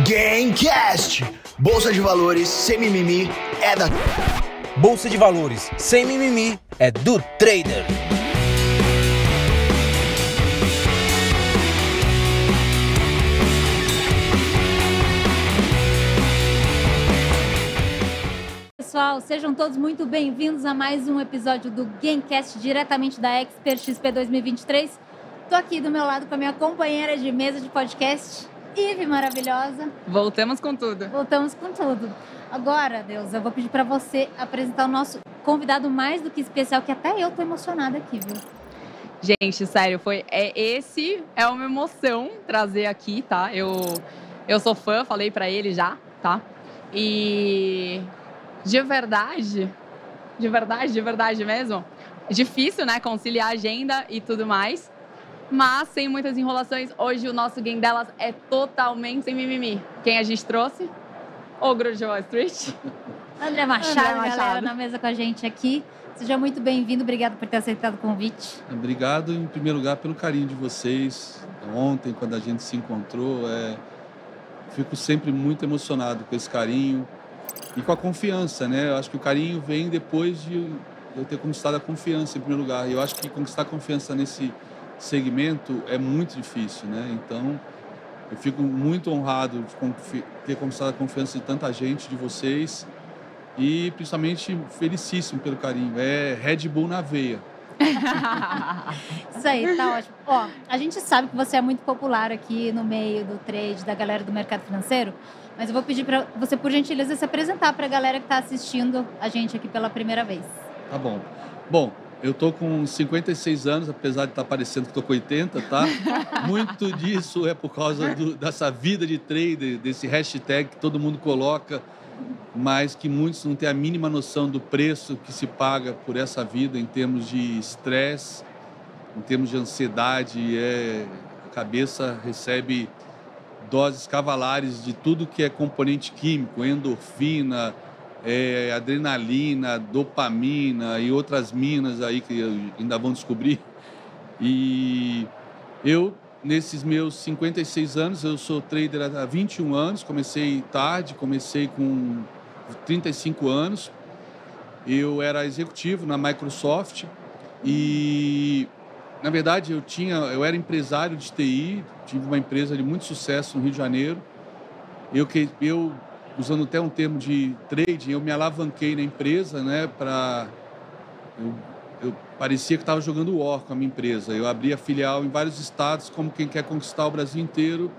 Gamecast. Bolsa de valores sem mimimi é da... Bolsa de valores sem mimimi é do trader. Pessoal, sejam todos muito bem-vindos a mais um episódio do Gamecast, diretamente da Expert XP 2023. Tô aqui do meu lado com a minha companheira de mesa de podcast, Ive maravilhosa. Voltamos com tudo. Voltamos com tudo. Agora, Deus, eu vou pedir para você apresentar o nosso convidado mais do que especial, que até eu tô emocionada aqui, viu? Gente, sério, esse é uma emoção trazer aqui, tá? Eu sou fã, falei pra ele já, tá? E de verdade mesmo, difícil, né, conciliar a agenda e tudo mais, mas sem muitas enrolações, hoje o nosso game delas é totalmente sem mimimi. Quem a gente trouxe? Ogro de Wall Street. André Machado, galera, na mesa com a gente aqui. Seja muito bem-vindo, obrigado por ter aceitado o convite. Obrigado, em primeiro lugar, pelo carinho de vocês. Ontem, quando a gente se encontrou, fico sempre muito emocionado com esse carinho e com a confiança, né? Eu acho que o carinho vem depois de eu ter conquistado a confiança, em primeiro lugar. E eu acho que conquistar a confiança nesse segmento é muito difícil, né? Então, eu fico muito honrado de ter conquistado a confiança de tanta gente, de vocês, e principalmente felicíssimo pelo carinho. É Red Bull na veia. Isso aí, tá ótimo. Ó, a gente sabe que você é muito popular aqui no meio do trade, da galera do mercado financeiro, mas eu vou pedir para você, por gentileza, se apresentar para a galera que está assistindo a gente aqui pela primeira vez. Tá bom. Bom, eu tô com 56 anos, apesar de estar parecendo que tô com 80, tá? Muito disso é por causa dessa vida de trader, desse hashtag que todo mundo coloca, mas que muitos não têm a mínima noção do preço que se paga por essa vida em termos de estresse, em termos de ansiedade. A cabeça recebe doses cavalares de tudo que é componente químico, endorfina, adrenalina, dopamina e outras minas aí que ainda vão descobrir. E eu, nesses meus 56 anos, eu sou trader há 21 anos, comecei tarde, comecei com 35 anos. Eu era executivo na Microsoft e, na verdade, eu era empresário de TI, tive uma empresa de muito sucesso no Rio de Janeiro. Eu usando até um termo de trading, eu me alavanquei na empresa, né, eu parecia que estava jogando War com a minha empresa. Eu abria filial em vários estados, como quem quer conquistar o Brasil inteiro.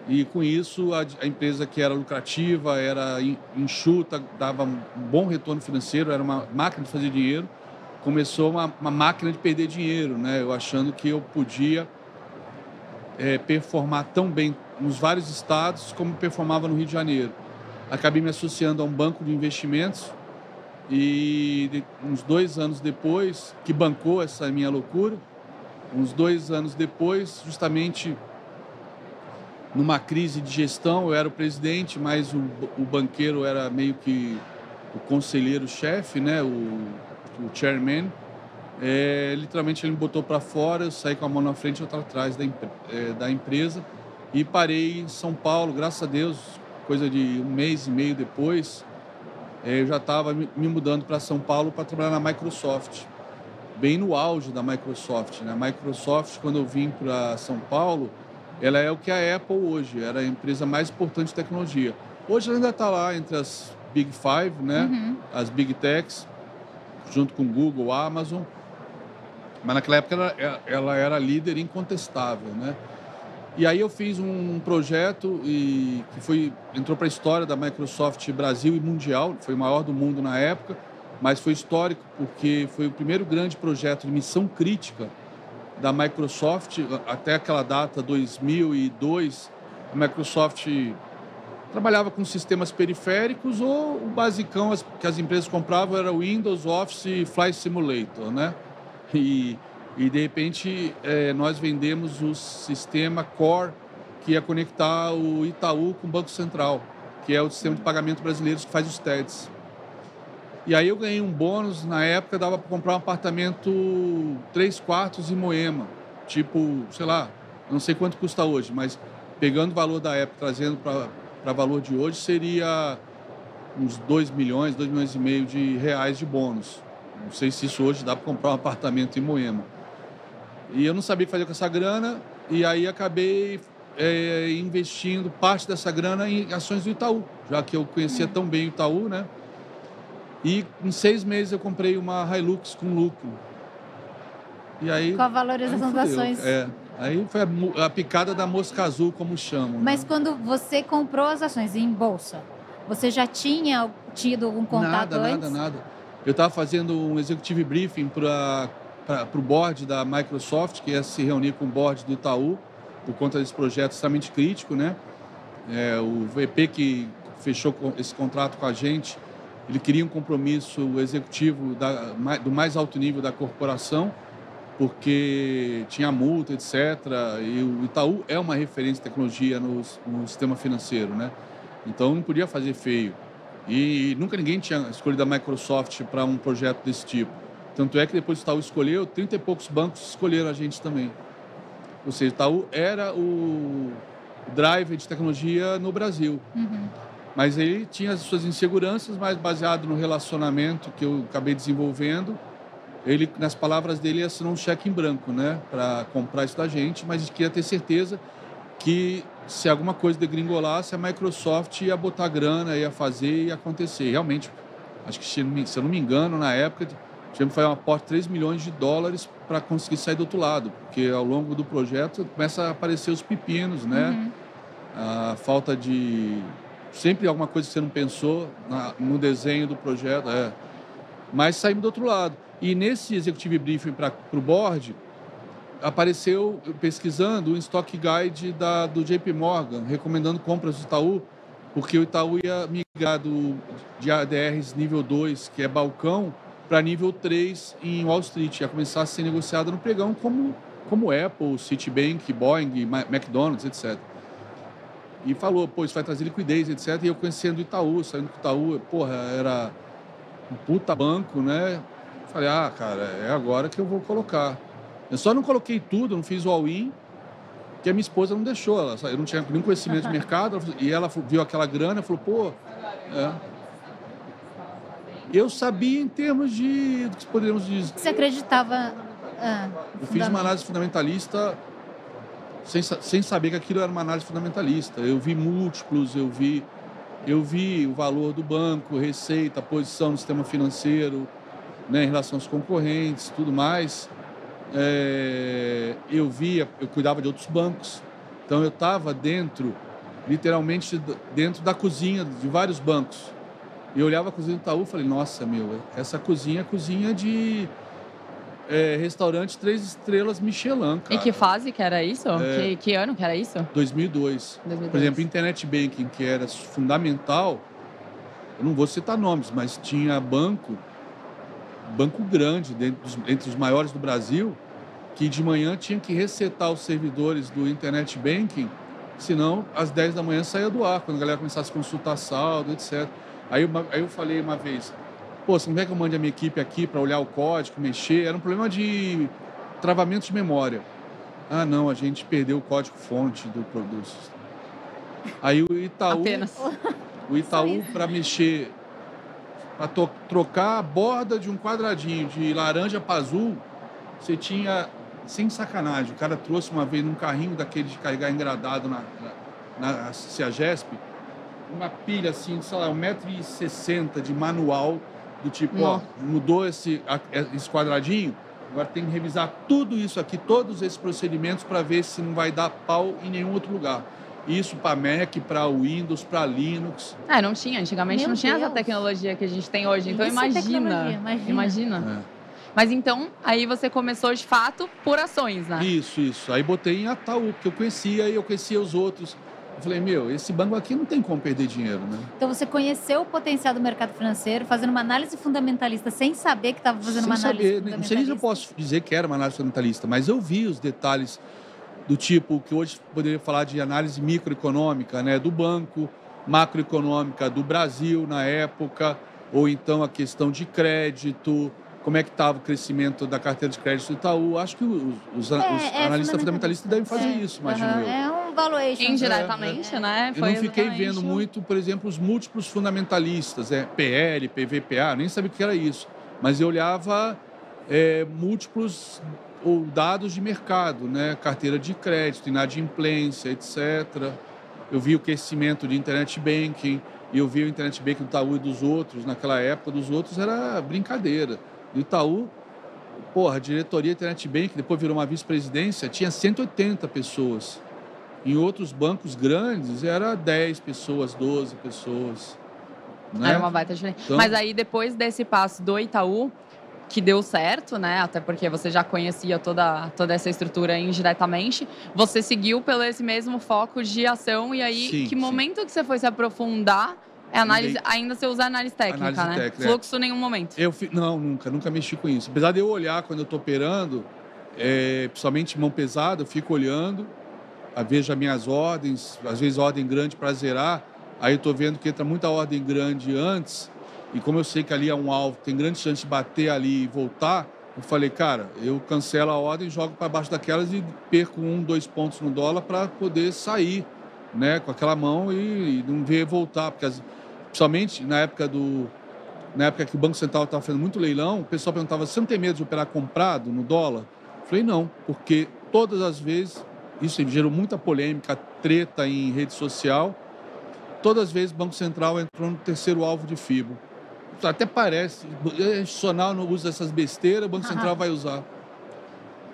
E com isso, a empresa que era lucrativa, era enxuta, dava um bom retorno financeiro, era uma máquina de fazer dinheiro, começou uma máquina de perder dinheiro, né? Eu achando que eu podia performar tão bem nos vários estados como performava no Rio de Janeiro. Acabei me associando a um banco de investimentos e uns 2 anos depois, que bancou essa minha loucura, uns 2 anos depois, justamente numa crise de gestão, eu era o presidente, mas o banqueiro era meio que o conselheiro-chefe, né? o chairman. Literalmente ele me botou para fora, eu saí com a mão na frente e outra atrás da empresa e parei em São Paulo. Graças a Deus, coisa de 1 mês e meio depois, eu já estava me mudando para São Paulo para trabalhar na Microsoft, bem no auge da Microsoft, né? A Microsoft, quando eu vim para São Paulo, ela é o que a Apple hoje, era a empresa mais importante de tecnologia. Hoje ela ainda está lá entre as Big Five, né? Uhum. As Big Techs, junto com Google, Amazon. Mas naquela época ela era líder incontestável, né? E aí eu fiz um projeto que entrou para a história da Microsoft Brasil e Mundial, foi o maior do mundo na época, mas foi histórico porque foi o primeiro grande projeto de missão crítica da Microsoft. Até aquela data, 2002, a Microsoft trabalhava com sistemas periféricos ou o basicão que as empresas compravam era o Windows, Office e Flight Simulator, né? E de repente nós vendemos o sistema Core, que ia conectar o Itaú com o Banco Central, que é o sistema de pagamento brasileiro que faz os TEDs. E aí eu ganhei um bônus, na época dava para comprar um apartamento 3 quartos em Moema, tipo, sei lá, não sei quanto custa hoje, mas pegando o valor da época, trazendo para valor de hoje, seria uns 2 milhões e meio de reais de bônus. Não sei se isso hoje dá para comprar um apartamento em Moema. E eu não sabia o que fazer com essa grana, e aí acabei investindo parte dessa grana em ações do Itaú, já que eu conhecia tão bem o Itaú, né? E em 6 meses eu comprei uma Hilux com lucro. E aí, com a valorização das ações. Aí foi a picada da mosca azul, como chamam. Mas né? quando você comprou as ações em bolsa, você já tinha tido algum contato antes? Nada. Eu estava fazendo um executive briefing para o board da Microsoft, que ia se reunir com o board do Itaú, por conta desse projeto extremamente crítico, né? O VP que fechou esse contrato com a gente, ele queria um compromisso executivo do mais alto nível da corporação, porque tinha multa, etc. E o Itaú é uma referência de tecnologia no sistema financeiro, né? Então não podia fazer feio. E nunca ninguém tinha escolhido a Microsoft para um projeto desse tipo. Tanto é que depois o Itaú escolheu, 30 e poucos bancos escolheram a gente também. Ou seja, o Itaú era o driver de tecnologia no Brasil. Uhum. Mas ele tinha as suas inseguranças, mas baseado no relacionamento que eu acabei desenvolvendo, ele, nas palavras dele, assinou um cheque em branco, né, para comprar isso da gente, mas a gente queria ter certeza que se alguma coisa degringolasse, a Microsoft ia botar grana, ia fazer, ia acontecer. Realmente, acho que, se eu não me engano, na época, tivemos que fazer um aporte de 3 milhões de dólares para conseguir sair do outro lado, porque ao longo do projeto começa a aparecer os pepinos, né? Uhum. A falta de... Sempre alguma coisa que você não pensou no desenho do projeto, mas saímos do outro lado. E nesse executive briefing para o board, apareceu, pesquisando, um stock guide do JP Morgan, recomendando compras do Itaú, porque o Itaú ia migrar de ADRs nível 2, que é balcão, para nível 3 em Wall Street. Ia começar a ser negociada no pregão como Apple, Citibank, Boeing, McDonald's, etc. E falou, isso vai trazer liquidez, etc. E eu conhecendo o Itaú, saindo com o Itaú, era um puta banco, né? Falei, cara, é agora que eu vou colocar. Eu só não coloquei tudo, não fiz o all-in, que a minha esposa não deixou. Eu não tinha nenhum conhecimento de mercado, e ela viu aquela grana e falou, Eu sabia em termos do que poderíamos dizer. Você acreditava? Eu fiz uma análise fundamentalista sem saber que aquilo era uma análise fundamentalista. Eu vi múltiplos, eu vi o valor do banco, receita, posição no sistema financeiro, né, em relação aos concorrentes, tudo mais. Eu cuidava de outros bancos. Então eu estava literalmente dentro da cozinha de vários bancos. E eu olhava a cozinha do Itaú e falei, nossa, essa cozinha é cozinha de restaurante 3 estrelas Michelin, cara. E que fase que era isso? Que ano que era isso? 2002. Por exemplo, Internet Banking, que era fundamental, eu não vou citar nomes, mas tinha banco grande, entre os maiores do Brasil, que de manhã tinha que resetar os servidores do Internet Banking, senão às 10 da manhã saía do ar, quando a galera começasse a consultar saldo, etc. Aí eu falei uma vez, você não quer que eu mande a minha equipe aqui para olhar o código, mexer? Era um problema de travamento de memória. Não, a gente perdeu o código-fonte do produto. Aí o Itaú... Apenas. O Itaú, para mexer... Para trocar a borda de um quadradinho de laranja para azul, você tinha, sem sacanagem, o cara trouxe uma vez num carrinho daquele de carregar engradado na CEAGESP, uma pilha assim, sei lá, 1,60 m de manual, do tipo, mudou esse quadradinho, agora tem que revisar tudo isso aqui, todos esses procedimentos para ver se não vai dar pau em nenhum outro lugar. Isso para Mac, para Windows, para Linux. Não tinha. Antigamente não tinha essa tecnologia que a gente tem hoje. Então imagina. Mas então, aí você começou de fato por ações, né? Isso. Aí botei em Itaú, que eu conhecia e eu conhecia os outros. Eu falei, esse banco aqui não tem como perder dinheiro, né? Então você conheceu o potencial do mercado financeiro, fazendo uma análise fundamentalista, sem saber que estava fazendo uma análise fundamentalista? Não sei se eu posso dizer que era uma análise fundamentalista, mas eu vi os detalhes do tipo que hoje poderia falar de análise microeconômica, né, do banco, macroeconômica do Brasil na época, ou então a questão de crédito, como é que estava o crescimento da carteira de crédito do Itaú. Acho que os analistas fundamentalistas devem fazer isso, imagino eu. valuation. Indiretamente, né? Eu não fiquei exatamente vendo muito, por exemplo, os múltiplos fundamentalistas, PL, PVPA, nem sabia o que era isso. Mas eu olhava múltiplos ou dados de mercado, né? Carteira de crédito, inadimplência, etc. Eu vi o crescimento de internet banking, e eu vi o internet banking do Itaú e dos outros. Naquela época, dos outros era brincadeira. Do Itaú, a diretoria internet banking, depois virou uma vice-presidência, tinha 180 pessoas. Em outros bancos grandes, era 10 pessoas, 12 pessoas. Né? Era uma baita diferença. Então, mas aí, depois desse passo do Itaú, que deu certo, né? Até porque você já conhecia toda essa estrutura indiretamente, você seguiu pelo esse mesmo foco de ação e aí, sim, que momento que você foi se aprofundar? Análise, ainda você usa análise técnica, análise né? técnica, Fluxo, nenhum momento. Não, nunca mexi com isso. Apesar de eu olhar quando eu estou operando, principalmente mão pesada, eu fico olhando, vejo as minhas ordens, às vezes ordem grande para zerar, aí eu estou vendo que entra muita ordem grande antes, e como eu sei que ali é um alvo, tem grande chance de bater ali e voltar, eu falei, cara, eu cancelo a ordem, jogo para baixo daquelas e perco 1, 2 pontos no dólar para poder sair, né, com aquela mão e não ver voltar, porque principalmente na época que o Banco Central estava fazendo muito leilão, o pessoal perguntava, você não tem medo de operar comprado no dólar? Eu falei, não, porque todas as vezes, isso gerou muita polêmica, treta em rede social, todas as vezes o Banco Central entrou no terceiro alvo de FIBO. Até parece, o institucional não usa essas besteiras, o Banco Central vai usar.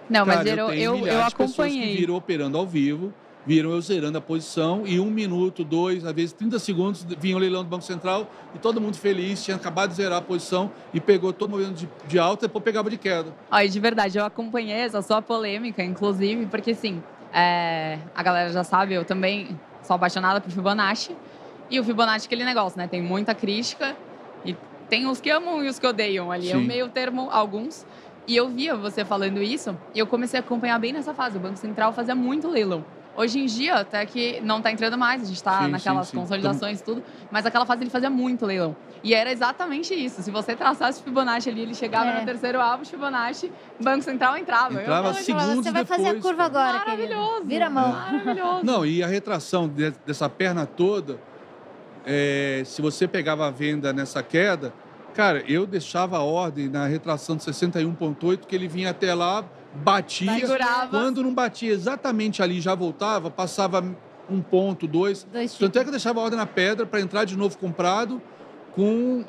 Não, Cara, mas eu milhares de pessoas que acompanhei. viram operando ao vivo, viram eu zerando a posição e 1 minuto, 2, às vezes 30 segundos, vinha o leilão do Banco Central e todo mundo feliz, tinha acabado de zerar a posição e pegou todo movimento de alta e depois pegava de queda. Olha, de verdade, eu acompanhei essa sua polêmica, inclusive, porque assim, a galera já sabe, eu também sou apaixonada por Fibonacci. E o Fibonacci é aquele negócio, né? Tem muita crítica e tem os que amam e os que odeiam ali. É o meio termo, alguns. E eu via você falando isso e eu comecei a acompanhar bem nessa fase. O Banco Central fazia muito leilão. Hoje em dia, até que não está entrando mais, a gente está naquelas consolidações e tudo, mas aquela fase ele fazia muito leilão. E era exatamente isso. Se você traçasse o Fibonacci ali, ele chegava no terceiro alvo, Fibonacci, o Banco Central entrava. Segundos você vai fazer a curva agora, maravilhoso, querido. Vira a mão. Maravilhoso. Não, e a retração dessa perna toda, se você pegava a venda nessa queda, cara, eu deixava a ordem na retração de 61,8, que ele vinha até lá, batia. Segurava. Quando não batia exatamente ali, já voltava, passava 1 ponto, 2. Tanto é que eu deixava a ordem na pedra para entrar de novo comprado com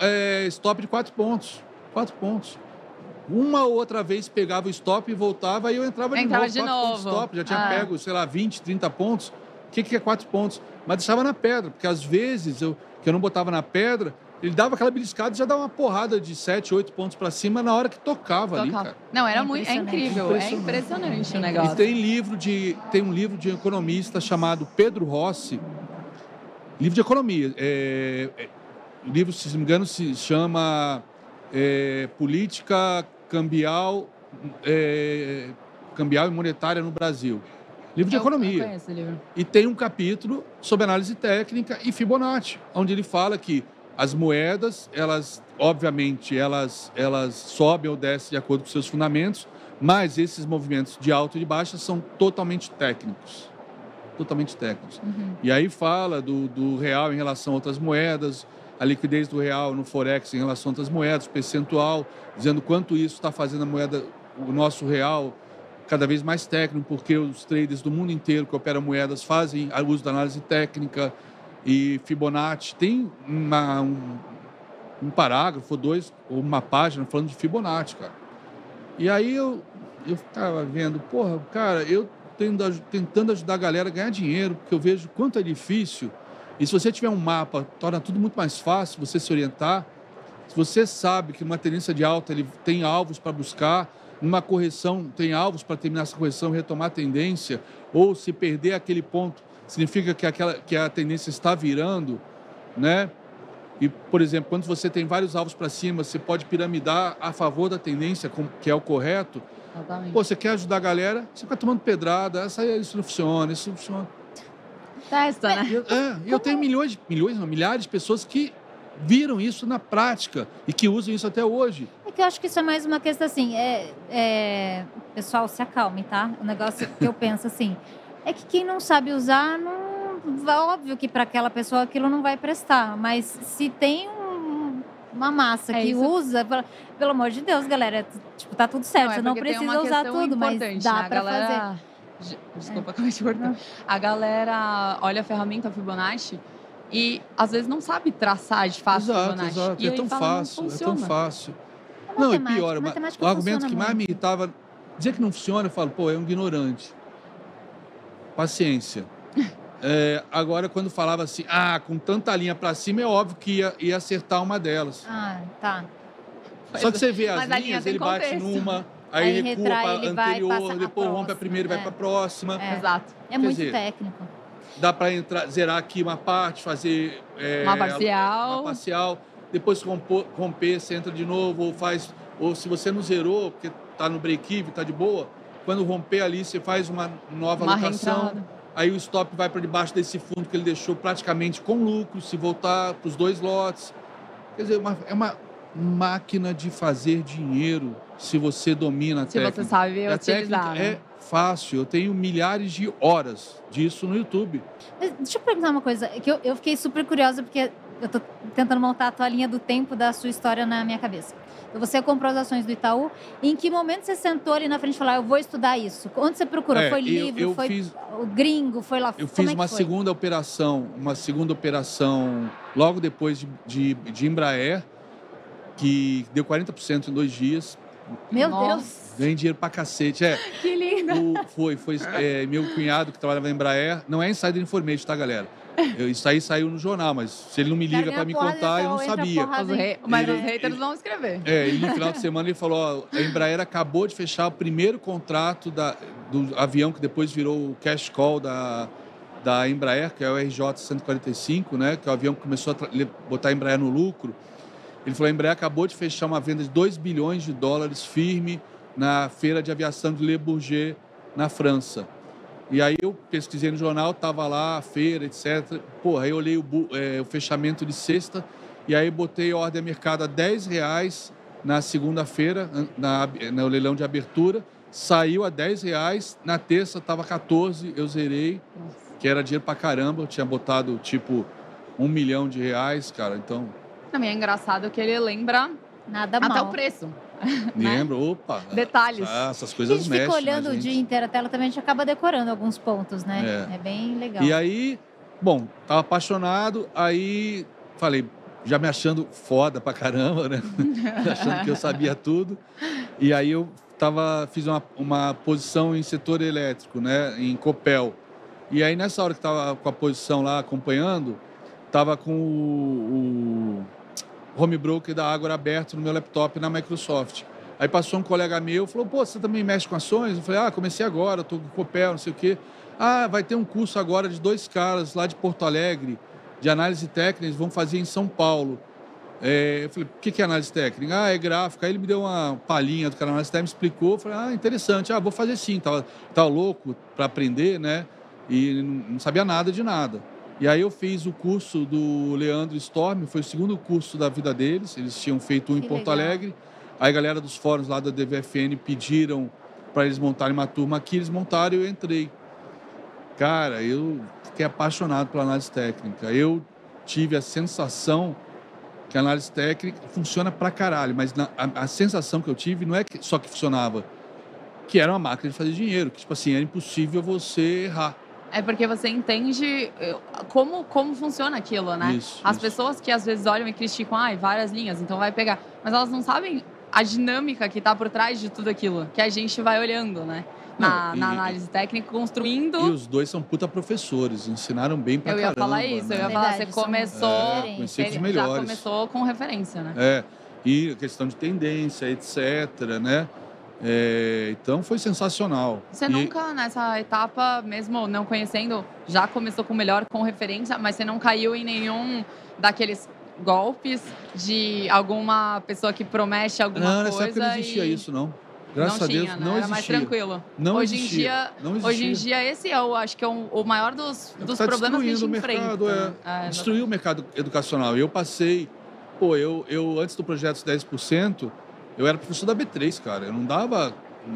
stop de 4 pontos. 4 pontos. Uma ou outra vez pegava o stop e voltava, aí eu entrava de novo. 4 pontos stop, já tinha pego, sei lá, 20, 30 pontos. O que é 4 pontos? Mas deixava na pedra, porque às vezes que eu não botava na pedra, ele dava aquela beliscada e já dava uma porrada de 7, 8 pontos para cima na hora que tocava ali, cara. Não, era muito, incrível, é impressionante o negócio. E tem um livro de economista chamado Pedro Rossi, livro de economia. O livro, se não me engano, se chama Política Cambial e Monetária no Brasil. Livro de economia. Eu conheço esse livro. E tem um capítulo sobre análise técnica e Fibonacci, onde ele fala que as moedas, obviamente, elas sobem ou descem de acordo com seus fundamentos, mas esses movimentos de alta e de baixa são totalmente técnicos. Totalmente técnicos. Uhum. E aí fala do real em relação a outras moedas, a liquidez do real no Forex em relação a outras moedas, percentual, dizendo quanto isso está fazendo a moeda, o nosso real, cada vez mais técnico, porque os traders do mundo inteiro que operam moedas fazem uso da análise técnica. E Fibonacci tem um parágrafo, 2, ou uma página falando de Fibonacci, cara. E aí eu ficava vendo, cara, eu tentando ajudar a galera a ganhar dinheiro, porque eu vejo quanto é difícil. E se você tiver um mapa, torna tudo muito mais fácil você se orientar. Se você sabe que uma tendência de alta ele tem alvos para buscar, numa correção tem alvos para terminar essa correção e retomar a tendência, ou se perder aquele ponto, significa que a tendência está virando, né? E, por exemplo, quando você tem vários alvos para cima, você pode piramidar a favor da tendência, que é o correto. Exatamente. Você quer ajudar a galera, você fica tomando pedrada, isso não funciona, isso não funciona. Testa, né? Eu tenho milhares de pessoas que viram isso na prática e que usam isso até hoje. É que eu acho que isso é mais uma questão assim, pessoal, se acalme, tá? O negócio que eu penso assim, É que quem não sabe usar, óbvio que para aquela pessoa aquilo não vai prestar. Mas se tem uma massa que isso. usa, pelo amor de Deus, galera, tipo, tá tudo certo. Você não porque tem precisa uma usar questão tudo, mas importante, dá né? para fazer. Desculpa, acabei de cortar. A galera olha a ferramenta Fibonacci e às vezes não sabe traçar de fato Fibonacci. Exato. E É aí tão fala, fácil, não é funciona. tão fácil. A Não, e matemática- pior, a matemática o argumento funciona que mais me muito. irritava, dizer que não funciona, eu falo, pô, é um ignorante. Paciência. Agora, quando falava assim, com tanta linha para cima, é óbvio que ia acertar uma delas. Ah, tá. Só que você vê as Mas a linha linhas, tem ele bate contexto. numa, Aí aí recua retrai, para ele vai, anterior, passa a depois rompe a próxima, primeira e vai para a próxima. Exato. É muito dizer, técnico. Dá para zerar aqui uma parte, fazer Uma parcial. uma parcial, depois romper, você entra de novo, ou se você não zerou, porque está no break-even, está de boa, quando romper ali, você faz uma nova alocação. Reentrada. Aí o stop vai para debaixo desse fundo que ele deixou praticamente com lucro, se voltar para os 2 lotes. Quer dizer, é uma máquina de fazer dinheiro se você domina a Se técnica. você sabe E a utilizar. técnica é fácil. Eu tenho milhares de horas disso no YouTube. Mas deixa eu perguntar uma coisa, que eu fiquei super curiosa, porque eu tô tentando montar a tua linha do tempo da sua história na minha cabeça. Então, você comprou as ações do Itaú, e em que momento você sentou ali na frente e falou, eu vou estudar isso? Onde você procurou? Foi livro, foi o gringo, foi lá? Eu Como fiz é que uma foi? segunda operação logo depois de Embraer, que deu 40% em 2 dias. Meu Nossa. Deus! Ganhei dinheiro pra cacete. Que lindo. Foi meu cunhado que trabalhava na Embraer. Não é insider information, tá, galera? Isso aí saiu no jornal, mas se ele não me liga Cara, para me ganha porrada, contar, eu não então entra sabia. porrada. Mas Ele- os haters ele- vão escrever. E no final de semana ele falou, ó, a Embraer acabou de fechar o primeiro contrato do avião que depois virou o cash call da Embraer, que é o RJ-145, né, que é o avião que começou a botar a Embraer no lucro. Ele falou, a Embraer acabou de fechar uma venda de 2 bilhões de dólares firme na feira de aviação de Le Bourget, na França. E aí eu pesquisei no jornal, estava lá a feira, etc. Aí eu olhei o fechamento de sexta e aí botei a ordem a mercado a R$10 na segunda-feira, no leilão de abertura. Saiu a R$10, na terça estava 14, eu zerei, que era dinheiro pra caramba. Eu tinha botado tipo R$1 milhão, cara, então... Também é engraçado que ele lembra Nada até mal. o preço. Lembro, opa. Detalhes. Essas A coisas gente mexem fica olhando na o gente. dia inteiro a tela, também a gente acaba decorando alguns pontos, né? É bem legal. E aí, bom, tava apaixonado, aí falei, já me achando foda pra caramba, né? Achando que eu sabia tudo. E aí eu fiz uma posição em setor elétrico, né? Em Copel. E aí nessa hora que tava com a posição lá acompanhando, tava com o home broker da Ágora aberto no meu laptop na Microsoft. Aí passou um colega meu, falou, pô, você também mexe com ações? Eu falei, comecei agora, estou com Copel, não sei o quê. Vai ter um curso agora de 2 caras lá de Porto Alegre, de análise técnica, eles vão fazer em São Paulo. Eu falei, o que é análise técnica? É gráfico. Aí ele me deu uma palhinha do que era análise técnica, me explicou, eu falei, interessante, vou fazer sim. Tava louco para aprender, né? E não sabia nada de nada. E aí eu fiz o curso do Leandro Storm, foi o segundo curso da vida deles, eles tinham feito um em Porto Alegre. Aí a galera dos fóruns lá da DVFN pediram para eles montarem uma turma aqui, eles montaram e eu entrei. Cara, eu fiquei apaixonado pela análise técnica. Eu tive a sensação que a análise técnica funciona pra caralho, mas a sensação que eu tive não é só que funcionava, que era uma máquina de fazer dinheiro, que tipo assim, era impossível você errar. É porque você entende como funciona aquilo, né? As pessoas que às vezes olham e criticam, várias linhas, então vai pegar. Mas elas não sabem a dinâmica que está por trás de tudo aquilo, que a gente vai olhando, né? Na análise técnica, construindo... E os dois são puta professores, ensinaram bem pra caramba. Eu ia falar isso, né? eu ia falar, você começou... Conheci os melhores. Já começou com referência, né? E questão de tendência, etc, né? Então foi sensacional. Você nunca, nessa etapa, mesmo não conhecendo, já começou com o melhor, com referência, mas você não caiu em nenhum daqueles golpes de alguma pessoa que promete alguma coisa? Não, nessa época não existia isso, não. Graças a Deus, não existia. Era mais tranquilo. Não hoje existia. Hoje em dia, esse acho que é o maior dos problemas que a gente enfrenta. Destruiu o mercado educacional. Eu passei... eu antes do projeto 10%, eu era professor da B3, cara. Eu não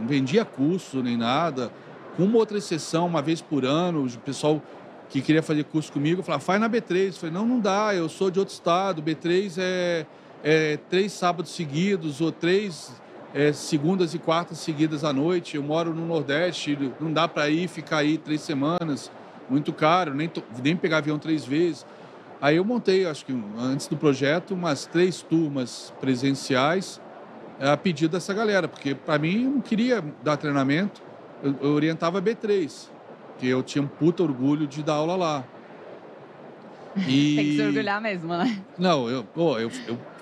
vendia curso nem nada. com uma outra exceção, uma vez por ano, o pessoal que queria fazer curso comigo falava, faz na B3. Eu falei, não dá, eu sou de outro estado, B3 é 3 sábados seguidos ou 3 segundas e quartas seguidas à noite. Eu moro no Nordeste, não dá para ficar aí 3 semanas, muito caro, nem pegar avião 3 vezes. Aí eu montei, acho que antes do projeto, umas 3 turmas presenciais a pedido dessa galera, porque para mim eu não queria dar treinamento, eu orientava B3, que eu tinha um puta orgulho de dar aula lá. E... Tem que se orgulhar mesmo, né? Não, eu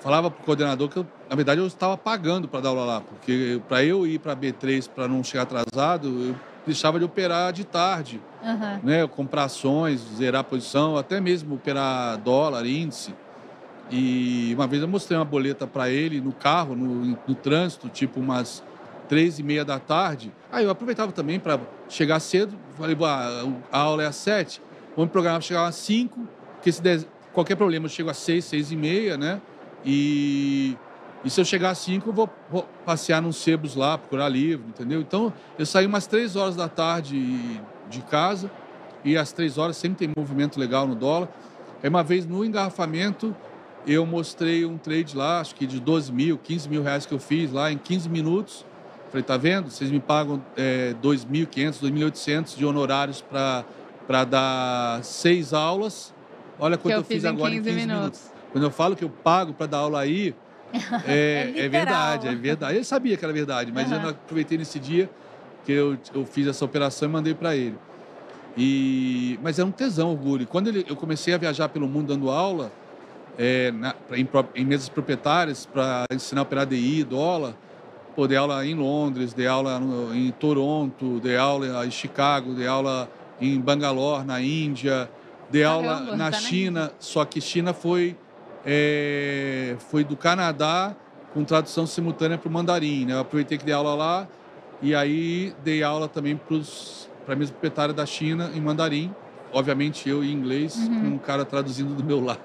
falava pro coordenador que, na verdade, eu estava pagando para dar aula lá, porque para eu ir para B3 para não chegar atrasado, eu deixava de operar de tarde, né? Comprar ações, zerar a posição, até mesmo operar dólar, índice. E uma vez eu mostrei uma boleta para ele no carro, no trânsito, tipo umas 3h30 da tarde. Aí eu aproveitava também para chegar cedo, falei, a aula é às 7, vamos programar para chegar às 5, porque se der qualquer problema eu chego às 6, 6h30, né? E se eu chegar às 5, eu vou passear nos sebos lá, procurar livro, entendeu? Então, eu saí umas 3 horas da tarde de casa, e às 3 horas sempre tem movimento legal no dólar. Aí uma vez no engarrafamento, eu mostrei um trade lá, acho que de 12 mil, 15 mil reais que eu fiz lá em 15 minutos. Falei, tá vendo? Vocês me pagam 2.500, 2.800 de honorários para dar 6 aulas. Olha quanto eu fiz agora em 15 minutos. Quando eu falo que eu pago para dar aula aí, é verdade, é verdade. Ele sabia que era verdade, mas eu não aproveitei nesse dia que eu fiz essa operação e mandei para ele. Mas era um tesão, orgulho. Quando eu comecei a viajar pelo mundo dando aula, em mesas proprietárias, para ensinar a operar DI, dólar, dei aula em Londres, dei aula em Toronto, dei aula em Chicago, dei aula em Bangalore, na Índia, dei aula na China, só que China foi do Canadá com tradução simultânea para o mandarim, né? Eu aproveitei que dei aula lá e aí dei aula também para a mesa proprietária da China em mandarim, obviamente eu em inglês, com um cara traduzindo do meu lado.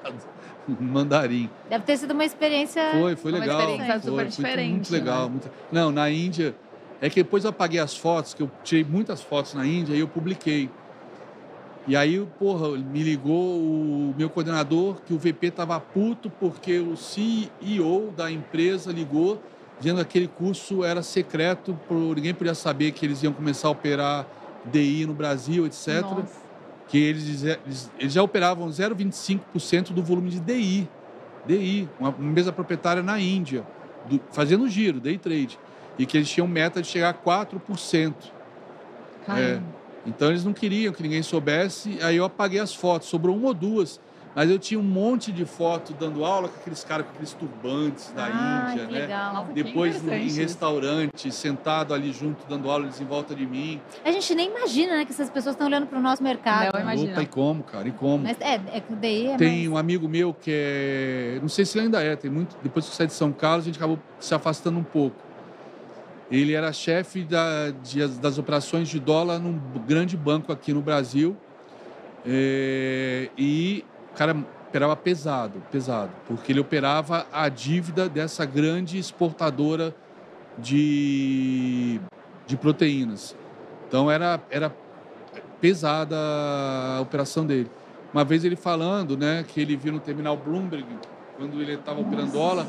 Mandarim. Deve ter sido uma experiência... Foi legal. Uma experiência super diferente. Muito legal. Né? Não, na Índia... É que depois eu apaguei as fotos, que eu tirei muitas fotos na Índia e eu publiquei. E aí, me ligou o meu coordenador, que o VP estava puto porque o CEO da empresa ligou, dizendo que aquele curso era secreto, ninguém podia saber que eles iam começar a operar DI no Brasil, etc. Nossa. Que eles já operavam 0,25% do volume de DI, uma mesa proprietária na Índia, fazendo giro, day trade, e que eles tinham meta de chegar a 4%. Então eles não queriam que ninguém soubesse, aí eu apaguei as fotos, sobrou 1 ou 2, mas eu tinha um monte de foto dando aula com aqueles caras com aqueles turbantes da Índia, que né? legal. Nossa, Depois em restaurante, sentado ali junto, dando aula, eles em volta de mim. A gente nem imagina, né, que essas pessoas estão olhando para o nosso mercado. Não, imagina. Opa, e como, cara, e como? Mas que daí Tem um amigo meu que não sei se ele ainda depois que eu saí de São Carlos, a gente acabou se afastando um pouco. Ele era chefe das operações de dólar num grande banco aqui no Brasil. E o cara operava pesado, porque ele operava a dívida dessa grande exportadora de proteínas. Então era pesada a operação dele. Uma vez ele falando, né, que ele viu no terminal Bloomberg, quando ele estava operando dólar,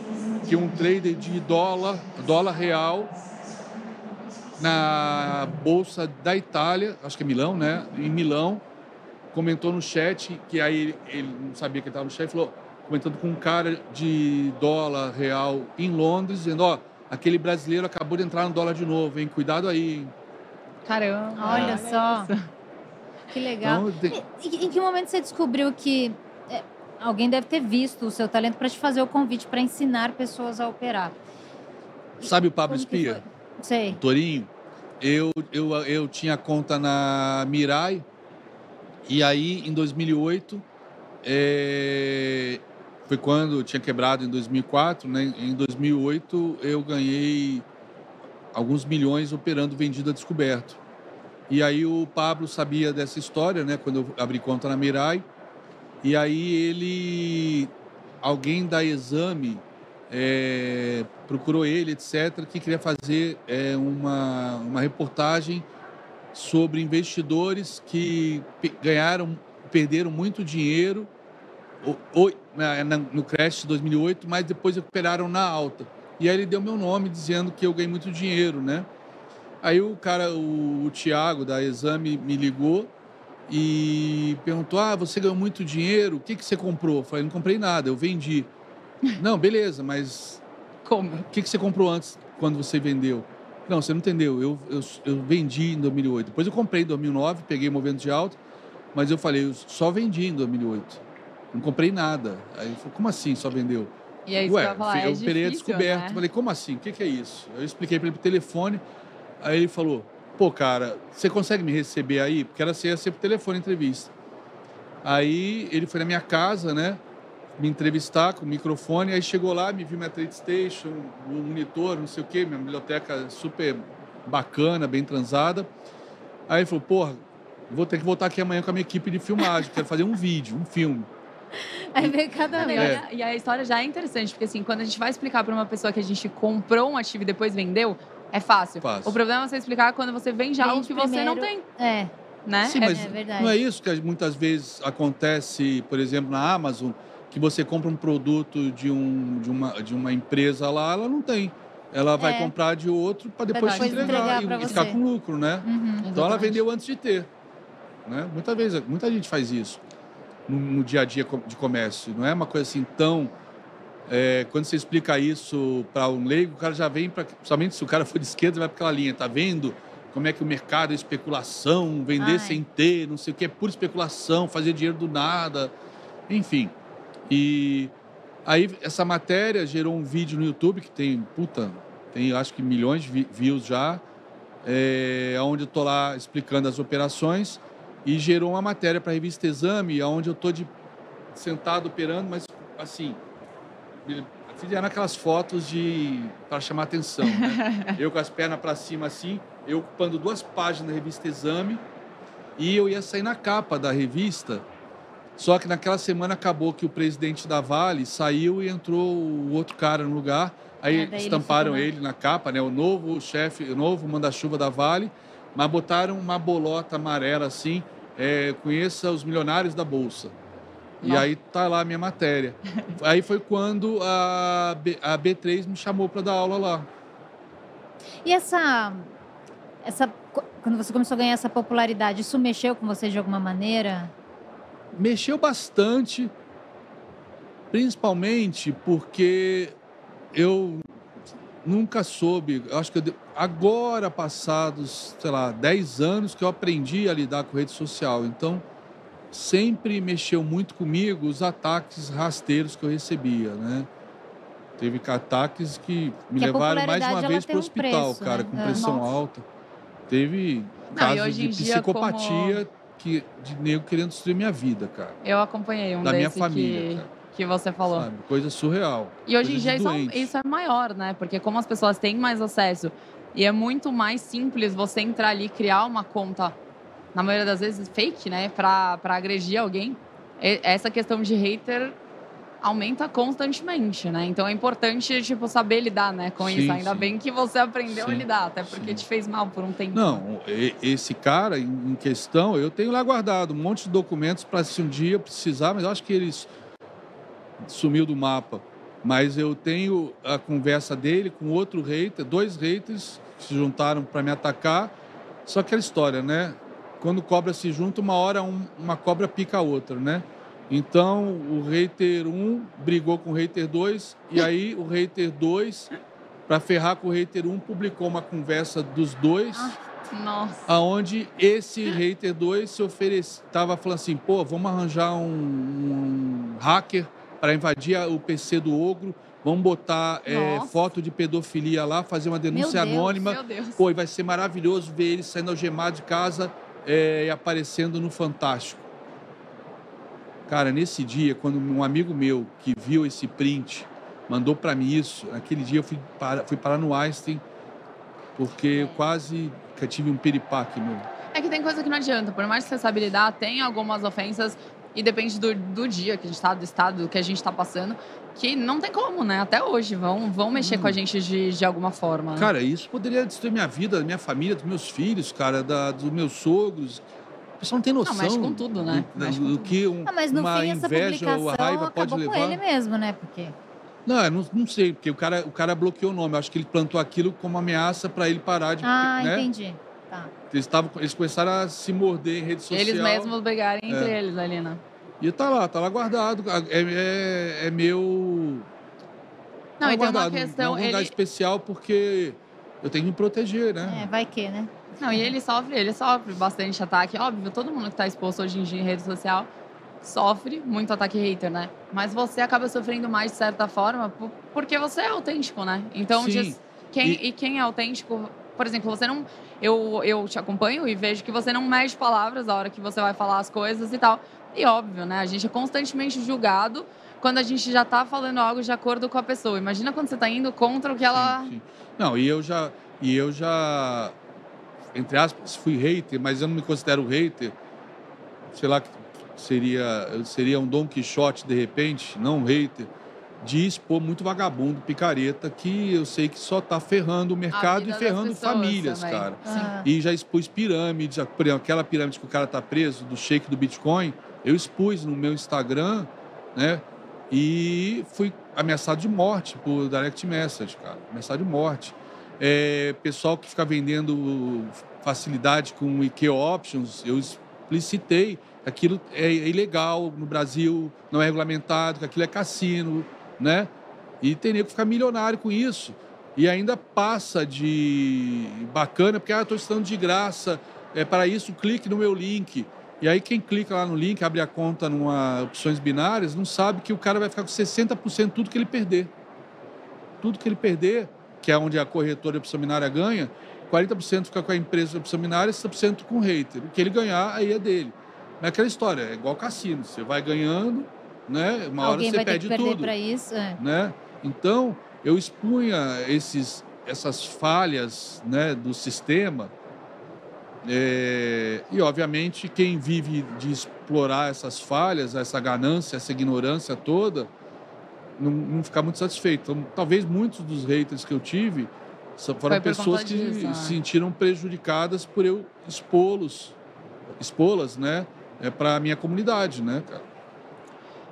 que um trader de dólar real na bolsa da Itália, acho que é Milão, né? Em Milão, comentou no chat, que aí ele não sabia que ele estava no chat, falou, comentando com um cara de dólar real em Londres, dizendo, aquele brasileiro acabou de entrar no dólar de novo, hein? Cuidado aí, hein? Caramba! Olha só! Que legal. Então, em que momento você descobriu que alguém deve ter visto o seu talento para te fazer o convite para ensinar pessoas a operar? Sabe o Pablo Espia? Sei. O Torinho? Eu tinha conta na Mirai e aí em 2008 foi quando eu tinha quebrado em 2004, né? Em 2008 eu ganhei alguns milhões operando vendido a descoberto. E aí o Pablo sabia dessa história, né? Quando eu abri conta na Mirai. E aí alguém da Exame procurou ele, etc., que queria fazer uma reportagem sobre investidores que perderam muito dinheiro no crash de 2008, mas depois recuperaram na alta. E aí ele deu meu nome dizendo que eu ganhei muito dinheiro, né? Aí o Thiago da Exame me ligou e perguntou, você ganhou muito dinheiro, o que você comprou? Eu falei, não comprei nada, eu vendi. Não, beleza, mas Como? o que você comprou antes, quando você vendeu? Não, você não entendeu, eu vendi em 2008. Depois eu comprei em 2009, peguei movimento de alta, mas eu falei, eu só vendi em 2008. Não comprei nada. Aí ele falou, como assim só vendeu? E aí você vai falar, eu operei a descoberto. né? Falei, como assim? O que é isso? Eu expliquei para ele por telefone. Aí ele falou, pô, cara, você consegue me receber aí? Porque ia ser por telefone a entrevista. Aí ele foi na minha casa, né? Me entrevistar com o microfone. Aí chegou lá, me viu minha trade station, o monitor, não sei o quê. Minha biblioteca super bacana, bem transada. Aí ele falou, porra, vou ter que voltar aqui amanhã com a minha equipe de filmagem. Quero fazer um vídeo, um filme. Aí veio cada vez. E a história já é interessante, porque assim, quando a gente vai explicar para uma pessoa que a gente comprou um ativo e depois vendeu, é fácil. O problema é você explicar quando você vende algo que você não tem. Né? Sim, mas verdade. não é isso que muitas vezes acontece, por exemplo, na Amazon, que você compra um produto de uma empresa lá, ela não tem. Ela vai comprar de outro para depois te entregar e ficar com lucro, né? Então ela vendeu antes de ter. Né? Muita gente faz isso no dia a dia de comércio. Não é uma coisa assim tão... quando você explica isso para um leigo, o cara já vem para... Somente se o cara for de esquerda, vai para aquela linha. Tá vendo como é que o mercado é especulação, vender sem ter, não sei o que, é pura especulação, fazer dinheiro do nada. Enfim. E aí essa matéria gerou um vídeo no YouTube que tem acho que milhões de views já, onde eu tô lá explicando as operações. E gerou uma matéria para a revista Exame, onde eu estou sentado operando, mas assim, fizeram aquelas fotos para chamar atenção, né? Eu com as pernas para cima assim, eu ocupando 2 páginas da revista Exame, e eu ia sair na capa da revista, só que naquela semana acabou que o presidente da Vale saiu e entrou o outro cara no lugar, aí estamparam ele na capa, né? O novo chefe, o novo manda-chuva da Vale, mas botaram uma bolota amarela assim, conheça os milionários da Bolsa. Nossa. E aí tá lá a minha matéria. Aí foi quando a B3 me chamou para dar aula lá. E quando você começou a ganhar essa popularidade, isso mexeu com você de alguma maneira? Mexeu bastante, principalmente porque eu nunca soube, acho que agora passados, 10 anos que eu aprendi a lidar com rede social. Então, sempre mexeu muito comigo os ataques rasteiros que eu recebia, né? Teve ataques que me levaram mais uma vez para o hospital, cara, com pressão alta. Teve casos de psicopatia de nego querendo destruir minha vida, cara. Eu acompanhei um da minha família, cara. Que você falou. Sabe? Coisa surreal. E hoje em dia isso é maior, né? Porque como as pessoas têm mais acesso e é muito mais simples você entrar ali e criar uma conta, na maioria das vezes fake, né? Pra agredir alguém. Essa questão de hater aumenta constantemente, né? Então é importante, saber lidar, né, com isso. Ainda bem que você aprendeu a lidar, até porque te fez mal por um tempo. Não, esse cara em questão, eu tenho lá guardado um monte de documentos para se um dia precisar, mas eu acho que eles sumiu do mapa. Mas eu tenho a conversa dele com outro hater, 2 haters que se juntaram para me atacar. Só aquela história, né? Quando cobra se junta, uma hora uma cobra pica a outra, né? Então, o hater 1 brigou com o hater 2, e aí o hater 2, para ferrar com o hater 1, publicou uma conversa dos dois, aonde esse hater 2 se estava falando assim, pô, vamos arranjar um hacker para invadir o PC do Ogro, vamos botar foto de pedofilia lá, fazer uma denúncia anônima. Meu Deus. Pô, e vai ser maravilhoso ver ele saindo algemado de casa e aparecendo no Fantástico. Cara, nesse dia, quando um amigo meu que viu esse print mandou para mim isso, naquele dia eu fui parar no Einstein, porque eu quase tive um piripaque, meu. É que tem coisa que não adianta, por mais que você saiba lidar, tem algumas ofensas E depende do dia que a gente tá, do estado que a gente tá passando, que não tem como, né? Até hoje vão mexer com a gente de alguma forma. Né? Cara, isso poderia destruir minha vida, da minha família, dos meus filhos, cara, dos meus sogros. O pessoal não tem noção. Não, mexe com tudo, né? Do que mas no uma fim, essa inveja ou a publicação raiva pode acabou com levar. ele mesmo, né? Porque... Não, eu não sei, porque o cara bloqueou o nome. Eu acho que ele plantou aquilo como ameaça para ele parar de... né? Entendi. Tá. Eles começaram a se morder em rede social. Eles mesmos brigarem entre eles ali, né? E tá lá guardado. É meu... Não, tá e tem uma guardado, questão... É um lugar especial porque eu tenho que me proteger, né? Vai que, né? Não, e ele sofre bastante ataque. Óbvio, todo mundo que tá exposto hoje em dia em rede social sofre muito ataque hater, né? Mas você acaba sofrendo mais de certa forma porque você é autêntico, né? Então, Sim. Quem é autêntico... Por exemplo, você não... Eu te acompanho e vejo que você não mede palavras na hora que você vai falar as coisas e tal. E óbvio, né? A gente é constantemente julgado quando a gente já tá falando algo de acordo com a pessoa. Imagina quando você tá indo contra o que ela... Sim. Não, e eu já, entre aspas, fui hater, mas eu não me considero hater. Sei lá, seria um Dom Quixote, de repente, não um hater, de expor muito vagabundo, picareta, que eu sei que só tá ferrando o mercado e ferrando famílias, também. cara. Ah. E já expus pirâmides, por exemplo, aquela pirâmide que o cara tá preso, do shake do Bitcoin, eu expus no meu Instagram, né? E fui ameaçado de morte por direct message, cara. Ameaçado de morte. Pessoal que fica vendendo facilidade com IQ Options, eu explicitei que aquilo é ilegal no Brasil, não é regulamentado, que aquilo é cassino, né? E tem nego que fica milionário com isso. E ainda passa de bacana, porque estou estudando de graça, para isso clique no meu link. E aí quem clica lá no link, abre a conta numa opções binárias, não sabe que o cara vai ficar com 60% tudo que ele perder. Tudo que ele perder, que é onde a corretora de opção binária ganha, 40% fica com a empresa de opção binária e 60% com o hater. O que ele ganhar, aí é dele. É aquela história, é igual cassino. Você vai ganhando, né? Uma hora você perde tudo. Alguém vai ter que perder para isso. Né? Então, eu expunha essas falhas, né, do sistema. E, obviamente, quem vive de explorar essas falhas, essa ganância, essa ignorância toda, não fica muito satisfeito. Então, talvez muitos dos haters que eu tive foram pessoas que se sentiram prejudicadas por eu expô-las, né, para a minha comunidade, né, cara?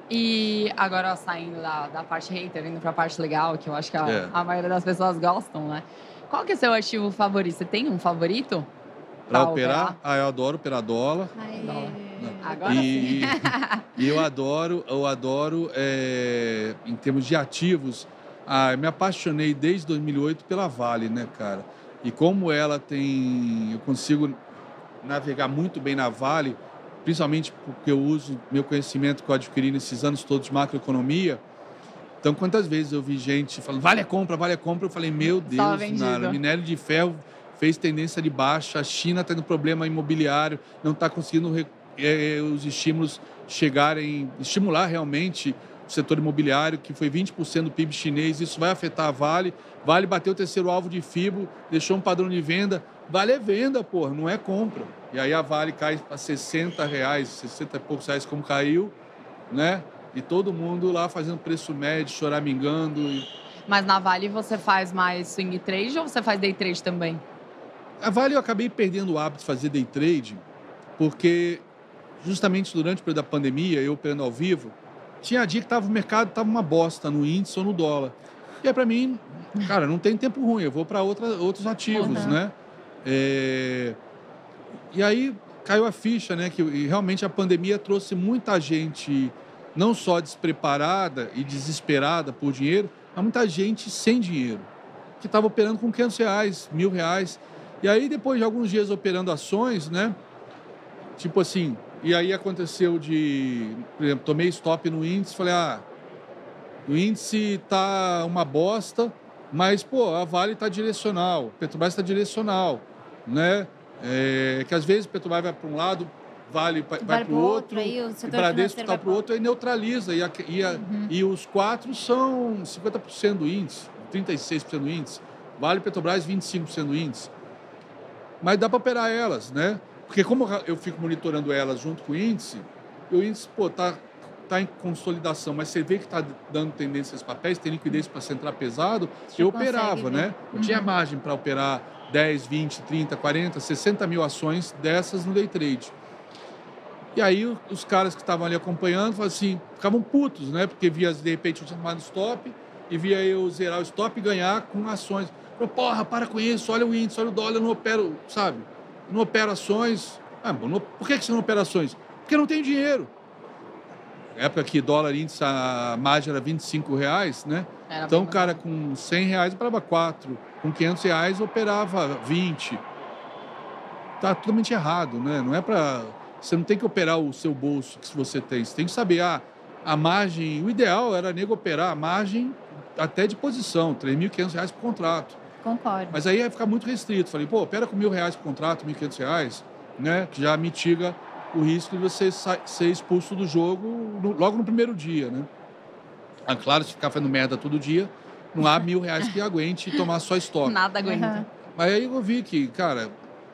E agora, saindo da parte hater, indo para a parte legal, que eu acho que a maioria das pessoas gostam, né? Qual que é o seu ativo favorito? Você tem um favorito? Para operar? Eu adoro operar dólar. Agora sim. E eu adoro, em termos de ativos, eu me apaixonei desde 2008 pela Vale, né, cara? E como eu consigo navegar muito bem na Vale, principalmente porque eu uso meu conhecimento que eu adquiri nesses anos todos de macroeconomia. Então, quantas vezes eu vi gente falando, vale a compra, eu falei, meu Deus, cara, minério de ferro fez tendência de baixa, a China está tendo problema imobiliário, não está conseguindo os estímulos estimular realmente o setor imobiliário, que foi 20% do PIB chinês, isso vai afetar a Vale. Vale bateu o terceiro alvo de FIBO, deixou um padrão de venda. Vale é venda, porra, não é compra. E aí a Vale cai para R$60, 60 e poucos reais como caiu, né? E todo mundo lá fazendo preço médio, choramingando. Mas na Vale você faz mais swing trade ou você faz day trade também? A Vale eu acabei perdendo o hábito de fazer day trade, porque justamente durante o período da pandemia, eu operando ao vivo, tinha dia que o mercado estava uma bosta no índice ou no dólar. E aí, para mim, cara, não tem tempo ruim, eu vou para outros ativos, né? E aí caiu a ficha, né? Que realmente a pandemia trouxe muita gente não só despreparada e desesperada por dinheiro, mas muita gente sem dinheiro, que estava operando com R$500, R$1.000. E aí, depois de alguns dias operando ações, né? Tipo assim, e aí aconteceu por exemplo, tomei stop no índice, falei, o índice tá uma bosta, mas, pô, a Vale tá direcional, Petrobras tá direcional, né? Que às vezes Petrobras vai para um lado, Vale vai para o outro, e Bradesco está para o outro, aí neutraliza. E os quatro são 50% do índice, 36% do índice. Vale, Petrobras, 25% do índice. Mas dá para operar elas, né? Porque como eu fico monitorando elas junto com o índice, E o índice, tá em consolidação, mas você vê que está dando tendência aos papéis, tem liquidez para você entrar pesado, Você eu operava, consegue ver. né? Eu tinha margem para operar 10, 20, 30, 40, 60 mil ações dessas no day trade. E aí os caras que estavam ali acompanhando assim, ficavam putos, né? Porque via, de repente, eu tinha tomado stop e via eu zerar o stop e ganhar com ações. Falei, porra, para com isso, olha o índice, olha o dólar, eu não opero, sabe? Eu não opero ações. Por que você não opera ações? Porque não tem dinheiro. Na época que dólar índice, a margem era R$25, né? Então o cara com R$100 operava 4, com R$500 operava 20. Tá totalmente errado, né? Não é para... Você não tem que operar o seu bolso que você tem. Você tem que saber, a margem... O ideal era nego operar a margem até de posição, R$3.500 por contrato. Concordo. Mas aí ia ficar muito restrito. Falei, opera com R$1.000 por contrato, R$1.500, né? Que já mitiga o risco de você ser expulso do jogo logo no primeiro dia, né? Claro, se ficar fazendo merda todo dia, não há R$1.000 que aguente tomar só estoque. Nada aguenta. Uhum. Mas aí eu vi que, cara,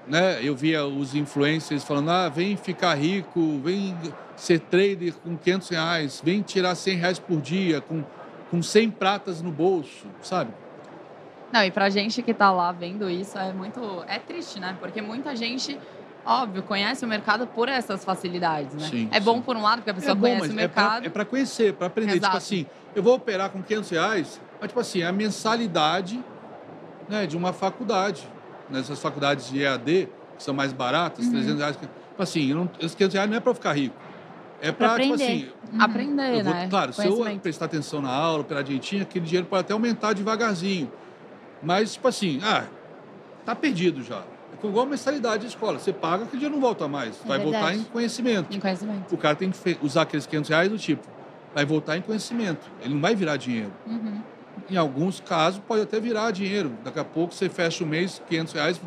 né? Eu via os influencers falando, vem ficar rico, vem ser trader com R$500, vem tirar R$100 por dia, com 100 pratas no bolso, sabe? Não, e pra gente que tá lá vendo isso, é triste, né? Porque muita gente, óbvio, conhece o mercado por essas facilidades, né? Sim, é bom sim. por um lado, porque a pessoa Bom, conhece mas o mercado. É para conhecer, para aprender. Exato. Tipo assim, eu vou operar com R$500, mas tipo assim, a mensalidade, né, de uma faculdade. Nessas faculdades de EAD, que são mais baratas, R$300. Tipo assim, esses R$500 não é para ficar rico. É para, tipo assim... Aprender, né? Claro, se eu prestar atenção na aula, operar direitinho, aquele dinheiro pode até aumentar devagarzinho. Mas, tipo assim, tá perdido já. É igual a mensalidade de escola. Você paga, aquele dinheiro não volta mais. Vai voltar em conhecimento. Em conhecimento. O cara tem que usar aqueles R$500 do tipo, vai voltar em conhecimento. Ele não vai virar dinheiro. Em alguns casos, pode até virar dinheiro. Daqui a pouco, você fecha o mês, R$500,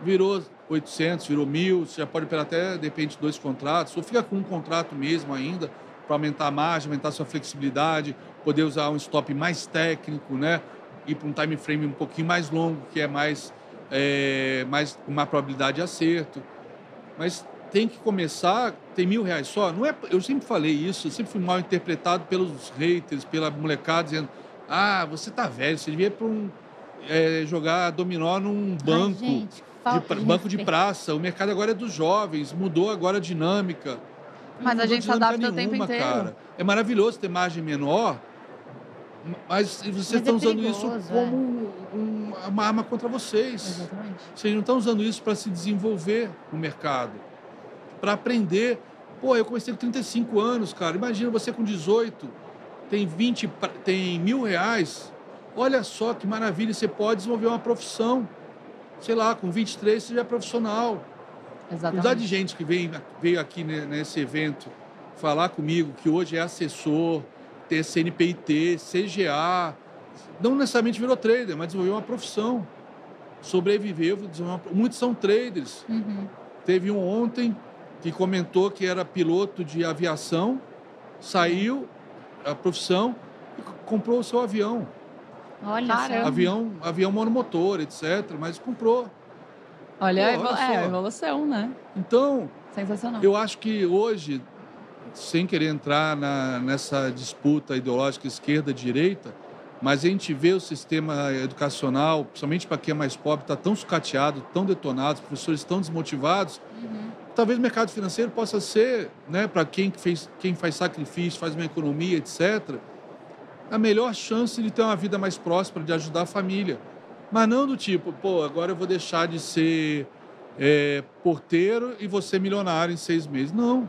virou 800, virou 1.000. Você já pode operar até, de repente, 2 contratos. Ou fica com um contrato mesmo ainda, para aumentar a margem, aumentar a sua flexibilidade, poder usar um stop mais técnico, né? Ir para um time frame um pouquinho mais longo, que é mais uma probabilidade de acerto. Mas tem que começar, tem R$1.000 só. Não é, eu sempre falei isso, eu sempre fui mal interpretado pelos haters, pela molecada, dizendo, você tá velho, você devia ir para jogar dominó num banco, banco de praça. O mercado agora é dos jovens, mudou agora a dinâmica. Mas a gente se adapta o tempo inteiro. Cara. É maravilhoso ter margem menor, mas vocês estão usando isso como uma arma contra vocês. Exatamente. Vocês não estão usando isso para se desenvolver no mercado, para aprender. Pô, eu comecei com 35 anos, cara. Imagina você com 18, tem R$1.000. Olha só que maravilha, você pode desenvolver uma profissão. Sei lá, com 23 você já é profissional. Exatamente. A quantidade de gente que veio aqui nesse evento falar comigo, que hoje é assessor, ter CNPIT, CGA, não necessariamente virou trader, mas desenvolveu uma profissão, sobreviveu, muitos são traders. Teve um ontem que comentou que era piloto de aviação, saiu a profissão e comprou o seu avião. Olha só. Avião monomotor, etc., mas comprou. Olha a evolução, né? Então, sensacional. Eu acho que hoje, sem querer entrar nessa disputa ideológica esquerda-direita, mas a gente vê o sistema educacional, principalmente para quem é mais pobre, está tão sucateado, tão detonado, os professores tão desmotivados. Talvez o mercado financeiro possa ser, né, para quem faz sacrifício, faz uma economia, etc., a melhor chance de ter uma vida mais próspera, de ajudar a família. Mas não do tipo, agora eu vou deixar de ser porteiro e vou ser milionário em 6 meses. Não.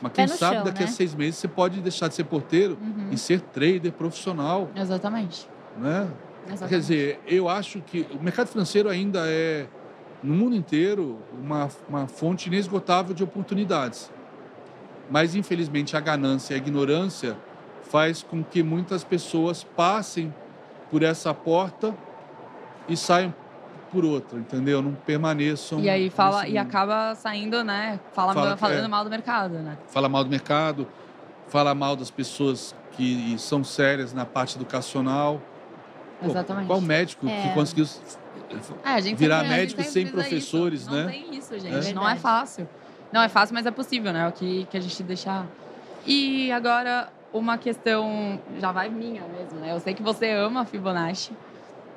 Mas quem sabe daqui a 6 meses você pode deixar de ser porteiro e ser trader profissional. Exatamente. Né? Exatamente. Quer dizer, eu acho que o mercado financeiro ainda é, no mundo inteiro, uma fonte inesgotável de oportunidades. Mas, infelizmente, a ganância e a ignorância faz com que muitas pessoas passem por essa porta e saiam por outra, entendeu? Não permaneçam... E aí acaba saindo, né? Falando mal do mercado, né? Fala mal do mercado, fala mal das pessoas que são sérias na parte educacional. Exatamente. Qual médico que conseguiu virar médico sem professores, isso. né? Não tem isso, gente. Não é fácil. Não é fácil, mas é possível, né? O que a gente deixar. E agora, uma questão já vai minha mesmo, né? Eu sei que você ama a Fibonacci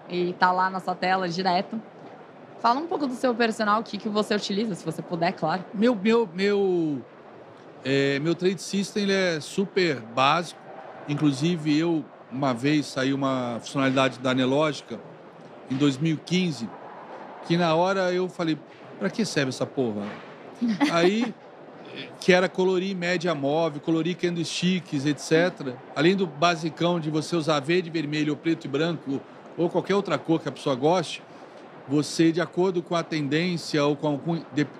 e tá lá na sua tela direto. Fala um pouco do seu personal, o que você utiliza, se você puder, claro. Meu trade system ele é super básico. Inclusive, uma vez saiu uma funcionalidade da Anelógica em 2015, que na hora eu falei, para que serve essa porra? Aí, que era colorir média móvel, colorir candlesticks, etc. Além do basicão de você usar verde, vermelho, ou preto e branco, ou qualquer outra cor que a pessoa goste, você, de acordo com a tendência ou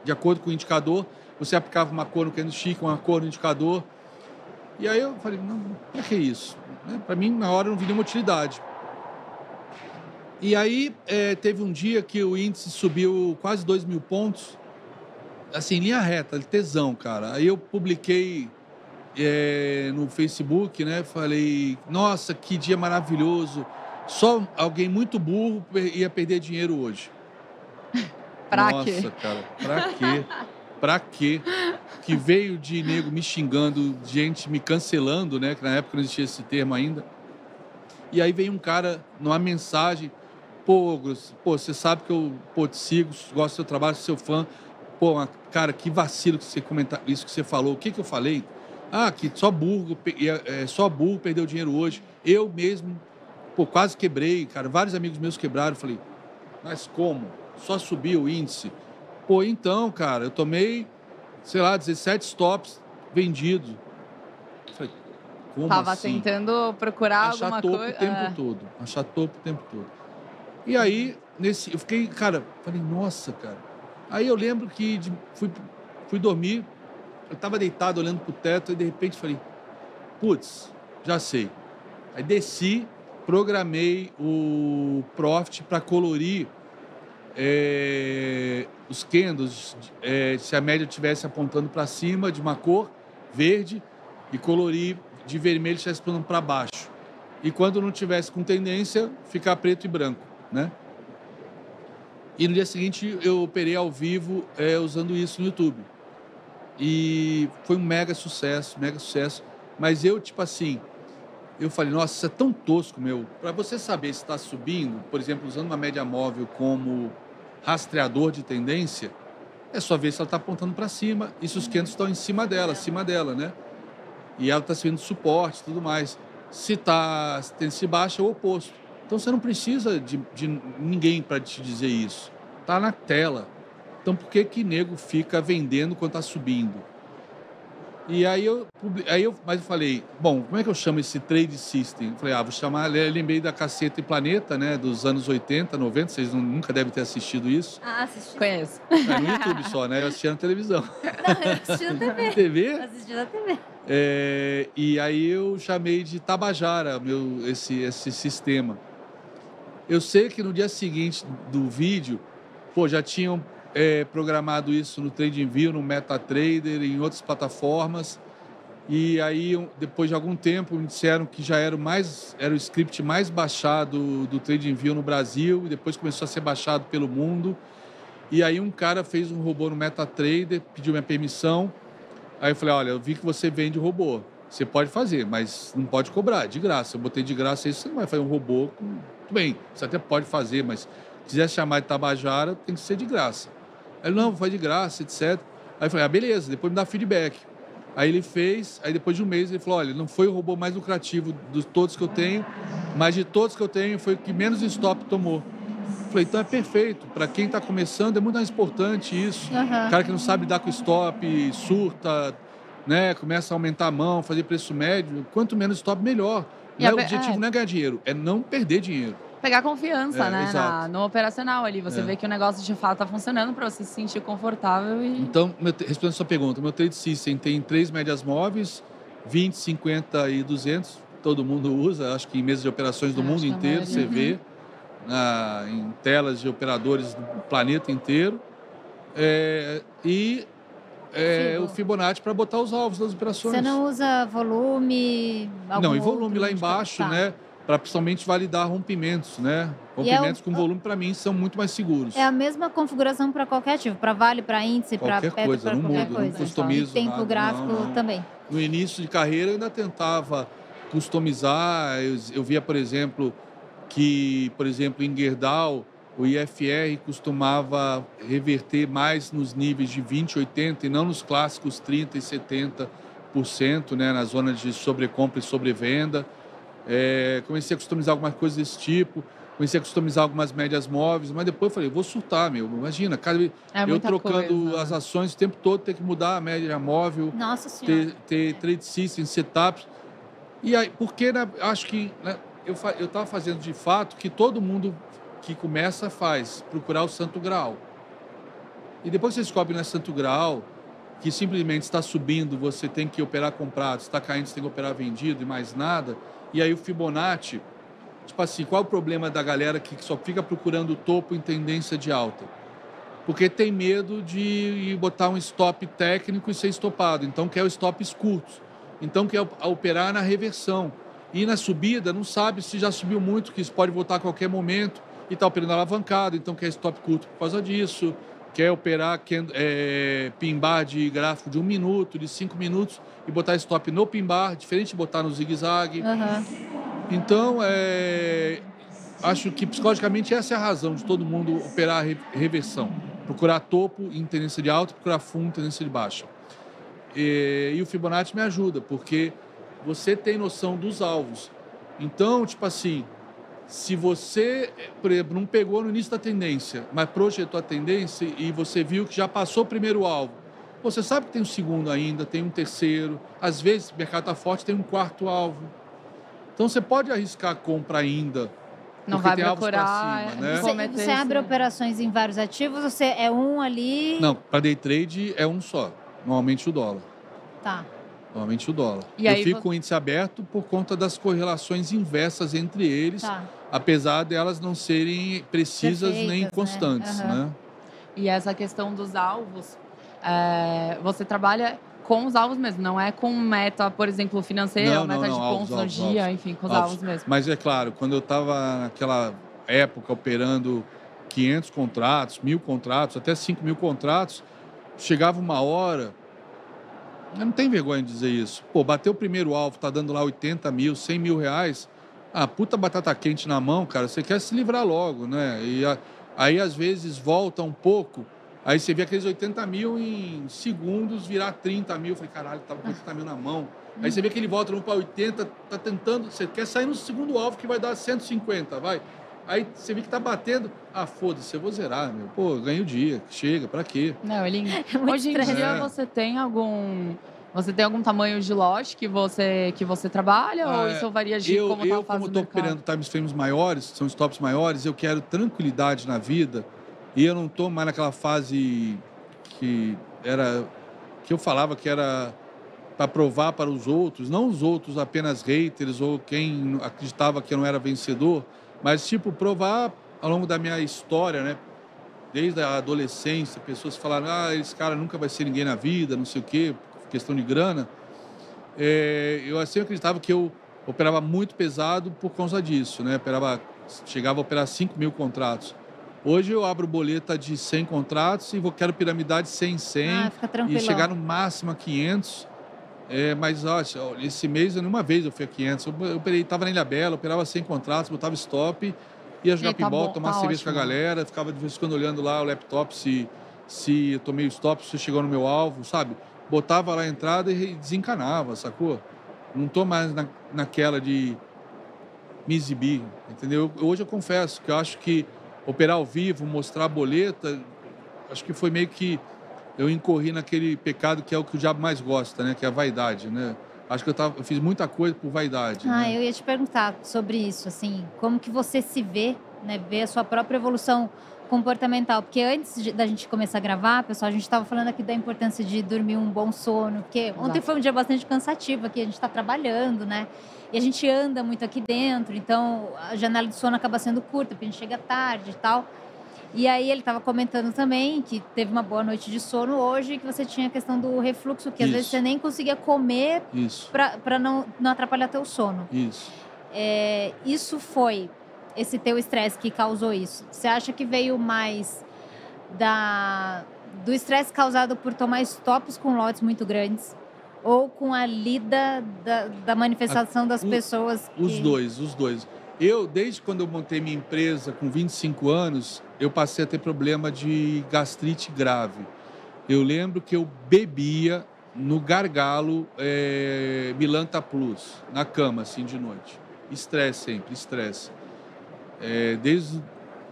de acordo com o indicador, você aplicava uma cor no candlestick, uma cor no indicador. E aí eu falei, não, para que isso? Para mim, na hora, não vi nenhuma utilidade. E aí, teve um dia que o índice subiu quase 2.000 pontos, assim, linha reta, tesão, cara. Aí eu publiquei no Facebook, né? Falei, nossa, que dia maravilhoso. Só alguém muito burro ia perder dinheiro hoje. Pra quê? Nossa, cara, pra quê? Pra quê? Que veio de nego me xingando, gente me cancelando, né? Que na época não existia esse termo ainda. E aí veio um cara numa mensagem, pô, você sabe que eu te sigo, gosto do seu trabalho, sou seu fã. Pô, cara, que vacilo que você comentar isso que você falou. O que eu falei? Ah, que só burro perdeu dinheiro hoje. Eu mesmo, quase quebrei, cara. Vários amigos meus quebraram. Falei, mas como? Só subiu o índice? Pô, então, cara, eu tomei, sei lá, 17 stops vendidos. Falei, como Tava assim? tentando procurar Achar alguma topo coisa. o tempo todo. Achar topo o tempo todo. E aí, eu fiquei, cara, falei, nossa, cara. Aí eu lembro que fui dormir, eu estava deitado olhando pro teto e de repente falei, putz, já sei. Aí desci, programei o Profit para colorir os candles, se a média estivesse apontando para cima de uma cor verde e colorir de vermelho se estivesse apontando para baixo. E quando não tivesse com tendência, ficar preto e branco, né? E no dia seguinte eu operei ao vivo usando isso no YouTube. E foi um mega sucesso. Mas eu, tipo assim, eu falei, nossa, isso é tão tosco, meu. Para você saber se está subindo, por exemplo, usando uma média móvel como rastreador de tendência, é só ver se ela está apontando para cima e se os candles estão acima dela, né? E ela está servindo suporte e tudo mais. Se está tendência baixa, é o oposto. Então, você não precisa de ninguém para te dizer isso. Está na tela. Então, por que nego fica vendendo quando está subindo? E aí eu falei, bom, como é que eu chamo esse trade system? Eu falei, vou chamar, eu lembrei da Caceta e Planeta, né, dos anos 80, 90, vocês nunca devem ter assistido isso. Assisti. Conheço. No YouTube só, né? Eu assistia na televisão. Não, eu assisti na TV. TV? Eu assisti na TV. E aí eu chamei de Tabajara, esse sistema. Eu sei que no dia seguinte do vídeo, já tinham programado isso no TradingView, no MetaTrader, em outras plataformas. E aí, depois de algum tempo, me disseram que já era o script mais baixado do TradingView no Brasil, e depois começou a ser baixado pelo mundo. E aí um cara fez um robô no MetaTrader, pediu minha permissão. Aí eu falei, olha, eu vi que você vende robô. Você pode fazer, mas não pode cobrar, de graça. Eu botei de graça isso, você não vai fazer um robô. Tudo bem, você até pode fazer, mas se quiser chamar de Tabajara, tem que ser de graça. Aí ele, não, faz de graça, etc. Aí eu falei, beleza, depois me dá feedback. Aí ele fez, aí depois de um mês ele falou, olha, não foi o robô mais lucrativo de todos que eu tenho, mas de todos que eu tenho foi o que menos stop tomou. Eu falei, então é perfeito. Para quem está começando, é muito mais importante isso. O cara que não sabe lidar com stop, surta, né, começa a aumentar a mão, fazer preço médio. Quanto menos stop, melhor. O objetivo não é ganhar dinheiro, é não perder dinheiro. Pegar confiança, né, exato. no operacional ali. Você vê que o negócio de fato está funcionando para você se sentir confortável. Então, respondendo a sua pergunta, meu trade system tem 3 médias móveis, 20, 50 e 200. Todo mundo usa, acho que em mesas de operações do mundo inteiro, você vê. Em telas de operadores do planeta inteiro. O Fibonacci para botar os alvos das operações. Você não usa volume? Não, e volume lá embaixo, né? para principalmente validar rompimentos, né? Rompimentos com volume, para mim, são muito mais seguros. É a mesma configuração para qualquer ativo, para vale, para índice, para qualquer pedra, coisa, para não qualquer muda, coisa. não customizo E tempo gráfico também. No início de carreira, eu ainda tentava customizar. Eu via, por exemplo, que, por exemplo, em Gerdau, o IFR costumava reverter mais nos níveis de 20, 80 e não nos clássicos 30 e 70%, né, na zona de sobrecompra e sobrevenda. Comecei a customizar algumas coisas desse tipo, comecei a customizar algumas médias móveis, mas depois eu falei, vou surtar, imagina, eu trocando as ações o tempo todo, ter que mudar a média móvel, Nossa Senhora. ter trade system, setups. E aí, porque acho que eu estava fazendo de fato que todo mundo que começa faz, procurar o Santo Graal. E depois você descobre no Santo Graal que simplesmente está subindo, você tem que operar comprado, está caindo, você tem que operar vendido e mais nada. E aí o Fibonacci, tipo assim, qual é o problema da galera que só fica procurando o topo em tendência de alta? Porque tem medo de botar um stop técnico e ser estopado. Então quer os stops curtos. Então quer operar na reversão. E na subida não sabe se já subiu muito, que isso pode voltar a qualquer momento e está operando alavancado. Então quer stop curto por causa disso. Quer operar pin bar de gráfico de 1 minuto, de 5 minutos e botar stop no pin bar, diferente de botar no zigue-zague. Então, acho que psicologicamente essa é a razão de todo mundo operar reversão. Procurar topo em tendência de alta, procurar fundo em tendência de baixa. E o Fibonacci me ajuda, porque você tem noção dos alvos. Então, tipo assim, se você, por exemplo, não pegou no início da tendência, mas projetou a tendência e você viu que já passou o primeiro alvo, você sabe que tem um segundo ainda, tem um terceiro. Às vezes, o mercado está forte, tem um quarto alvo. Então, você pode arriscar a compra ainda. Não vai procurar. Né? Você abre operações em vários ativos, você é um ali... Não, para day trade é um só. Normalmente o dólar. Tá. Normalmente o dólar. E eu aí fico com o índice aberto por conta das correlações inversas entre eles, apesar delas não serem precisas nem constantes. Né? E essa questão dos alvos, você trabalha com os alvos mesmo, não é com meta, por exemplo, financeira, meta de pontos no dia, enfim, com os alvos mesmo. Mas é claro, quando eu estava naquela época operando 500 contratos, 1.000 contratos, até 5.000 contratos, chegava uma hora, eu não tenho vergonha de dizer isso, bateu o primeiro alvo, tá dando lá 80 mil, 100 mil reais, puta batata quente na mão, cara, você quer se livrar logo, né? E aí, às vezes, volta um pouco, aí você vê aqueles 80 mil em segundos virar 30 mil, eu falei, caralho, tava com 80 mil na mão. Aí você vê que ele volta para 80, tá tentando, você quer sair no segundo alvo que vai dar 150, vai. Aí você vê que tá batendo, foda-se, eu vou zerar, ganho o dia, chega, pra quê? Não, hoje em dia você tem algum tamanho de lote que você trabalha ou isso varia de como tá a fase do mercado? Como estou operando time frames maiores, são stops maiores, eu quero tranquilidade na vida e eu não estou mais naquela fase que eu falava que era para provar para os outros, não os outros apenas haters ou quem acreditava que eu não era vencedor, mas, provar ao longo da minha história, né? Desde a adolescência, pessoas falaram, esse cara nunca vai ser ninguém na vida, não sei o quê, questão de grana. Eu sempre acreditava que eu operava muito pesado por causa disso, né? Chegava a operar 5.000 contratos. Hoje eu abro boleta de 100 contratos e quero piramidar de 100 em 100 e chegar no máximo a 500. Mas, esse mês, nenhuma vez eu fui a 500. Eu estava na Ilha Bela, operava 100 contratos, botava stop, ia jogar pinball, tomar cerveja com a galera, ficava de vez em quando olhando lá o laptop se eu tomei o stop, se chegou no meu alvo, sabe? Botava lá a entrada e desencanava, sacou? Não estou mais naquela de me exibir, entendeu? Hoje eu confesso que eu acho que operar ao vivo, mostrar a boleta, acho que foi meio que eu incorri naquele pecado que é o que o diabo mais gosta, né? Que é a vaidade, né? Acho que eu fiz muita coisa por vaidade. Né? Eu ia te perguntar sobre isso, assim, como que você se vê, né? Vê a sua própria evolução comportamental. Porque antes da gente começar a gravar, pessoal, a gente estava falando aqui da importância de dormir um bom sono, porque ontem foi um dia bastante cansativo aqui, a gente está trabalhando, né? E a gente anda muito aqui dentro, então a janela de sono acaba sendo curta, porque a gente chega tarde e tal. E aí ele estava comentando também que teve uma boa noite de sono hoje e que você tinha a questão do refluxo, que às vezes você nem conseguia comer para não atrapalhar teu sono. Isso. isso foi esse teu estresse que causou isso? Você acha que veio mais do estresse causado por tomar stops com lotes muito grandes ou com a lida da manifestação das pessoas? Os dois. Eu, desde quando eu montei minha empresa com 25 anos, eu passei a ter problema de gastrite grave. Eu lembro que eu bebia no gargalo Milanta Plus, na cama, assim, de noite. Estresse sempre, estresse. Desde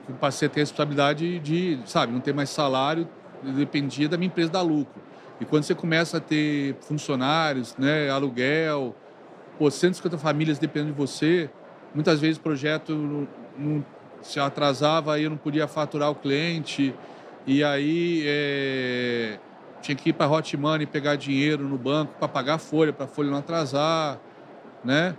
que eu passei a ter a responsabilidade de, não ter mais salário, dependia da minha empresa dar lucro. E quando você começa a ter funcionários, né, aluguel, 150 famílias dependendo de você, muitas vezes o projeto não se atrasava, aí eu não podia faturar o cliente, e aí tinha que ir para a Hot Money pegar dinheiro no banco para pagar a folha, para a folha não atrasar, né?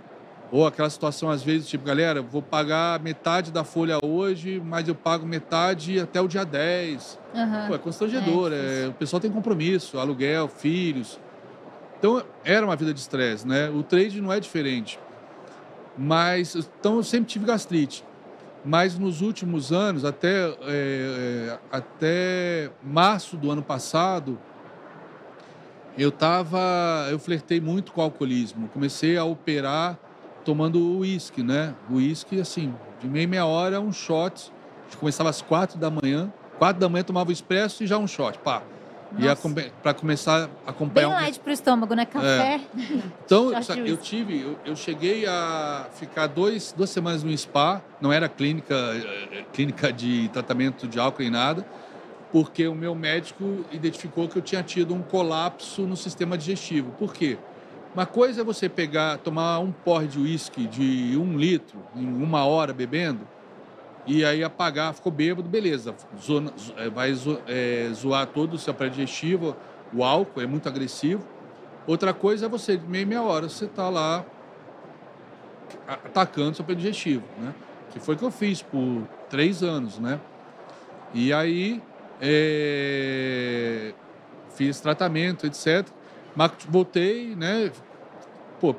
Ou aquela situação, às vezes, tipo, galera, vou pagar metade da folha hoje, mas eu pago metade até o dia 10. Uhum. É constrangedor, o pessoal tem compromisso, aluguel, filhos. Então, era uma vida de estresse, né? O trade não é diferente. Mas, então, eu sempre tive gastrite. Mas, nos últimos anos, até março do ano passado, eu flertei muito com o alcoolismo. Comecei a operar tomando uísque, né? Uísque, assim, de meia hora, um shot. Começava às 4 da manhã. 4 da manhã tomava o expresso e já um shot, pá. Ia para começar a acompanhar... Bem light pro estômago, né? Café. Então, eu cheguei a ficar duas semanas no spa. Não era clínica de tratamento de álcool nem nada, porque o meu médico identificou que eu tinha tido um colapso no sistema digestivo. Por quê? Uma coisa é você tomar um porre de uísque de 1 litro em 1 hora bebendo, e aí apagar, ficou bêbado, beleza. Vai zoar todo o seu aparelho digestivo, o álcool é muito agressivo. Outra coisa é você, de meia hora, você está lá atacando o seu aparelho digestivo, né? Que foi o que eu fiz por 3 anos, né? E aí fiz tratamento, etc. Mas voltei, né?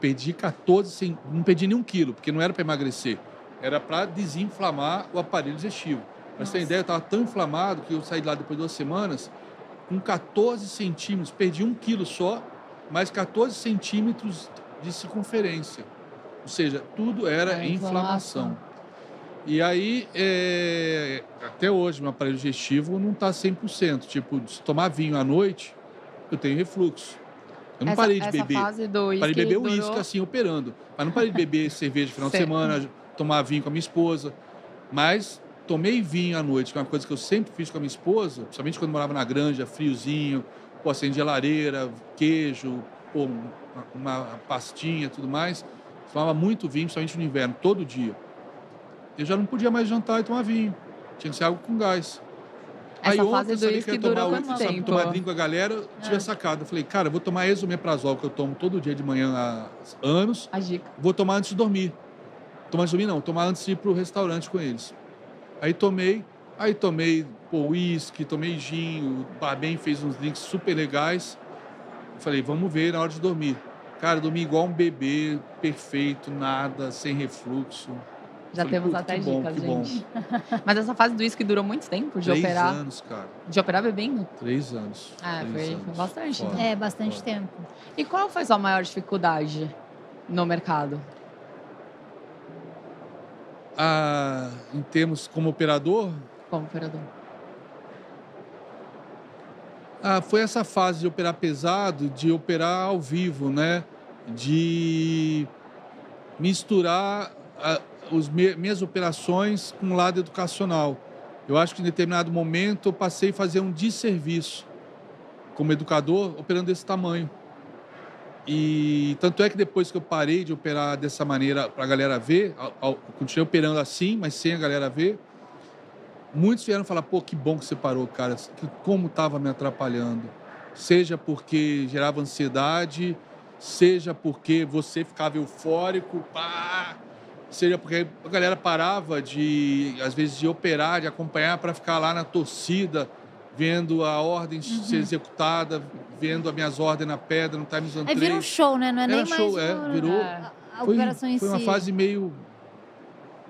Perdi 14, não perdi nem 1 quilo, porque não era para emagrecer. Era para desinflamar o aparelho digestivo. Para você ter ideia, eu estava tão inflamado que eu saí de lá depois de 2 semanas com 14 centímetros, perdi 1 quilo só, mais 14 centímetros de circunferência. Ou seja, tudo era inflamação. E aí, até hoje, meu aparelho digestivo não está 100%. Tipo, se tomar vinho à noite, eu tenho refluxo. Eu não parei de beber. Fase do uísque parei de beber uísque, assim, operando. Mas não parei de beber cerveja no final de semana, tomar vinho com a minha esposa. Mas tomei vinho à noite, que é uma coisa que eu sempre fiz com a minha esposa, principalmente quando morava na granja, friozinho, acendia lareira, queijo, uma pastinha e tudo mais. Tomava muito vinho, principalmente no inverno, todo dia. Eu já não podia mais jantar e tomar vinho. Tinha que ser algo com gás. Essa fase do uísque durou quanto tempo? Tomar drink com a galera, eu tive a sacada. Eu falei, cara, eu vou tomar esomeprazol, que eu tomo todo dia de manhã há anos. A dica. Vou tomar antes de dormir. Tomar antes de dormir não, tomar antes de ir pro restaurante com eles. Aí tomei uísque, tomei gin, o Barbem fez uns drinks super legais. Eu falei, vamos ver na hora de dormir. Cara, dormi igual um bebê, perfeito, nada, sem refluxo. Já falei, temos até dicas, que gente. Mas essa fase do uísque durou muito tempo de 3 operar? 3 anos, cara. De operar bebendo? 3 anos. Foi bastante. Fora. Né? Bastante tempo. E qual foi a sua maior dificuldade no mercado? Em termos como operador? Como operador. Foi essa fase de operar pesado, de operar ao vivo, né? De misturar minhas operações com o lado educacional. Eu acho que em determinado momento eu passei a fazer um desserviço como educador operando desse tamanho. E tanto é que depois que eu parei de operar dessa maneira para a galera ver, continuei operando assim, mas sem a galera ver, muitos vieram falar, que bom que você parou, cara, como estava me atrapalhando. Seja porque gerava ansiedade, seja porque você ficava eufórico, seja porque a galera parava às vezes, de operar, de acompanhar para ficar lá na torcida, vendo a ordem ser executada, vendo as minhas ordens na pedra, no Times and Aí vira um show, né? Não é nem show, mais virou... operação em si. Foi uma fase meio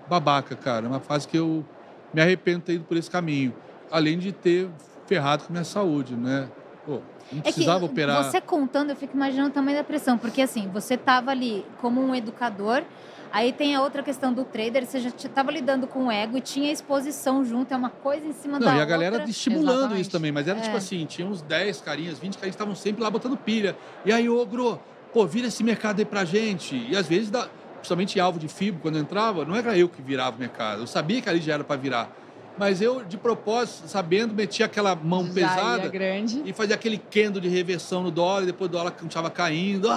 babaca, cara. Uma fase que eu me arrependo de ter ido por esse caminho. Além de ter ferrado com a minha saúde, né? Pô, não precisava operar. Você contando, eu fico imaginando o tamanho da pressão. Porque assim, você estava ali como um educador... Aí tem a outra questão do trader, você já estava lidando com o ego e tinha exposição junto, é uma coisa em cima da outra. E a galera estimulando Exatamente. isso também, mas era tipo assim, tinha uns 10 carinhas, 20 carinhas, estavam sempre lá botando pilha. E aí, ogro, pô, vira esse mercado aí pra gente. E às vezes, principalmente em alvo de FIBO, quando eu entrava, não era eu que virava o mercado, eu sabia que ali já era para virar. Mas eu, de propósito, sabendo, metia aquela mão Já pesada ia grande. e fazia aquele kendo de reversão no dólar, e depois o dólar continuava caindo.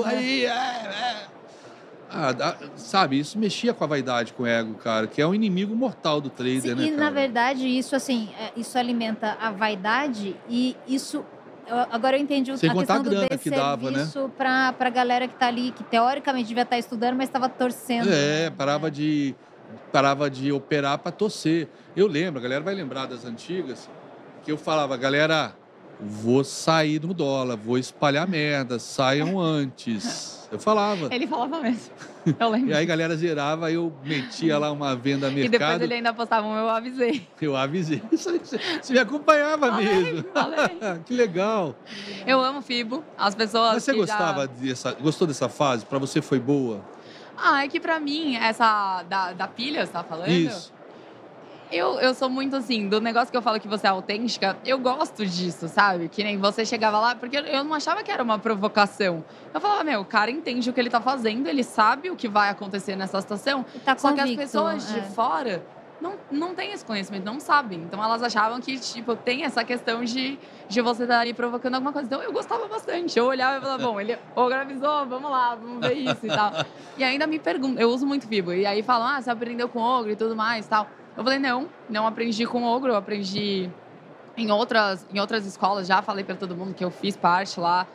Aí, sabe, isso mexia com a vaidade, com o ego, cara, que é um inimigo mortal do trader, Sim, né, e cara? na verdade, isso assim, isso alimenta a vaidade e isso... Agora eu entendi Sem a contar questão a grana do que dava, né? desserviço pra galera que tá ali, que teoricamente devia estar estudando, mas estava torcendo. Parava de operar para torcer. Eu lembro, a galera vai lembrar das antigas, que eu falava, galera, vou sair no dólar, vou espalhar merda, saiam antes. Eu falava. Ele falava mesmo. Eu lembro. E aí a galera zerava, aí eu metia lá uma venda a mercado. E depois ele ainda postava eu avisei. Eu avisei. Você me acompanhava mesmo. Falei. Que legal. Eu amo FIBO. As pessoas Mas você que gostou dessa fase? Para você foi boa? É que pra mim, essa da pilha, você tá falando? Isso. Eu sou muito assim, do negócio que eu falo que você é autêntica, eu gosto disso, sabe? Que nem você chegava lá, porque eu não achava que era uma provocação. Eu falava, o cara entende o que ele tá fazendo, ele sabe o que vai acontecer nessa situação. Tá Só que as convicto, pessoas de fora não têm esse conhecimento, não sabem. Então elas achavam que, tipo, tem essa questão de você estar ali provocando alguma coisa. Então eu gostava bastante. Eu olhava e falava, bom, ele avisou, vamos lá, vamos ver isso e tal. E ainda me perguntam, eu uso muito FIBO. E aí falam, você aprendeu com ogro e tudo mais e tal. Eu falei, não aprendi com ogro, eu aprendi em outras escolas, já falei pra todo mundo que eu fiz parte lá,